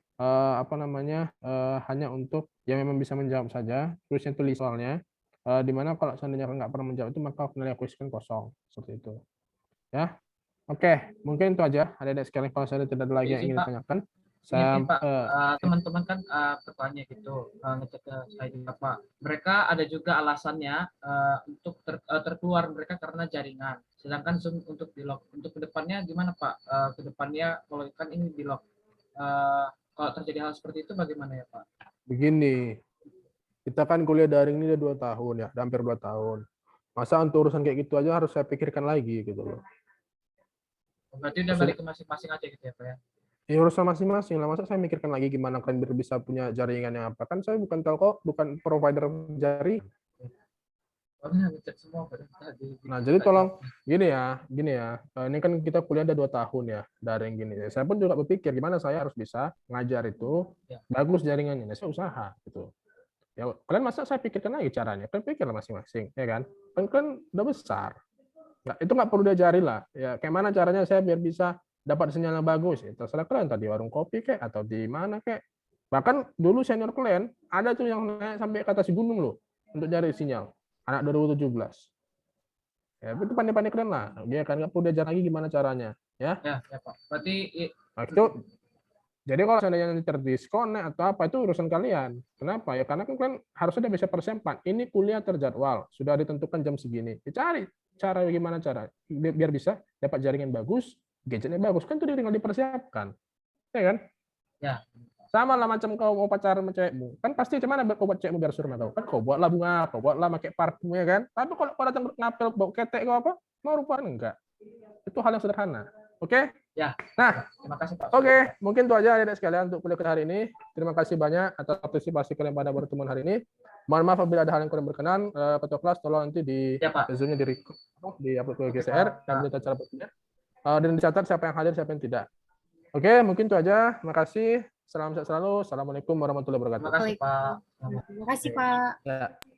hanya untuk yang memang bisa menjawab saja. Kuisnya itu list soalnya, di mana kalau seandainya nggak pernah menjawab itu maka nilai kuis kan kosong, seperti itu. Ya, oke, mungkin itu aja. Adik-adik sekalian, kalau saya tidak ada lagi yang ingin ditanyakan, saya teman-teman kan bertanya gitu, ngecek ke saya juga Pak. Mereka ada juga alasannya untuk terkeluar mereka karena jaringan. Sedangkan Zoom untuk di lock. Untuk kedepannya gimana Pak? Kedepannya kalau kan ini di lock. Kalau terjadi hal seperti itu bagaimana ya Pak? Begini, kita kan kuliah daring ini udah 2 tahun ya, udah hampir 2 tahun. Masa untuk urusan kayak gitu aja harus saya pikirkan lagi gitu loh. Berarti udah balik ke masing-masing aja gitu ya Pak ya? Ya urusan masing-masing lah, masa saya mikirkan lagi gimana kalian bisa punya jaringan yang apa? Kan saya bukan telco, bukan provider jaringan. Nah, jadi tolong gini ya, ini kan kita kuliah udah 2 tahun ya, daring gini. Saya pun juga berpikir gimana saya harus bisa ngajar itu bagus jaringannya. Nah, saya usaha gitu. Ya, kalian masa saya pikirkan lagi caranya? Kalian pikirlah masing-masing, ya kan? Kan udah besar. Nah, itu nggak perlu diajari lah. Ya, kayak mana caranya saya biar bisa dapat sinyal yang bagus? Ya, terserah kalian tadi warung kopi kayak atau di mana kayak. Bahkan dulu senior kalian ada tuh yang naik sampai ke atas gunung loh untuk cari sinyal. Anak 2017. Ya, itu pandai-pandai keren lah. Dia kan nggak perlu diajar lagi gimana caranya, ya. Ya Pak. Berarti itu jadi kalau seandainya nanti terdisconnect atau apa itu urusan kalian. Kenapa? Ya karena kan kalian harus sudah bisa persiapan. Ini kuliah terjadwal, sudah ditentukan jam segini. Ya, cari cara gimana cara biar bisa dapat jaringan bagus, gadgetnya bagus. Kan itu tinggal dipersiapkan. Ya kan? Ya. Sama lah macam kau mau pacaran sama cewekmu. Kan pasti gimana kau buat cewekmu biar suruh kau. Kan kau buatlah bunga, kau buatlah pakai parfum ya kan. Tapi kalau kau datang ngapel bau ketek kau apa? Mau rupanya enggak. Itu hal yang sederhana. Oke? Ya. Nah, terima kasih Pak. Oke, mungkin itu aja adik-adik sekalian untuk kuliah kita hari ini. Terima kasih banyak atas partisipasi kalian pada pertemuan hari ini. Mohon maaf apabila ada hal yang kurang berkenan. Ketua kelas tolong nanti di Zoom-nya di upload ke GCR dan berita acara berikutnya. Dan dicatat siapa yang hadir, siapa yang tidak. Oke, mungkin itu aja. Terima kasih. Salam sehat selalu. Assalamualaikum warahmatullahi wabarakatuh. Terima kasih Pak. Terima kasih Pak. Ya.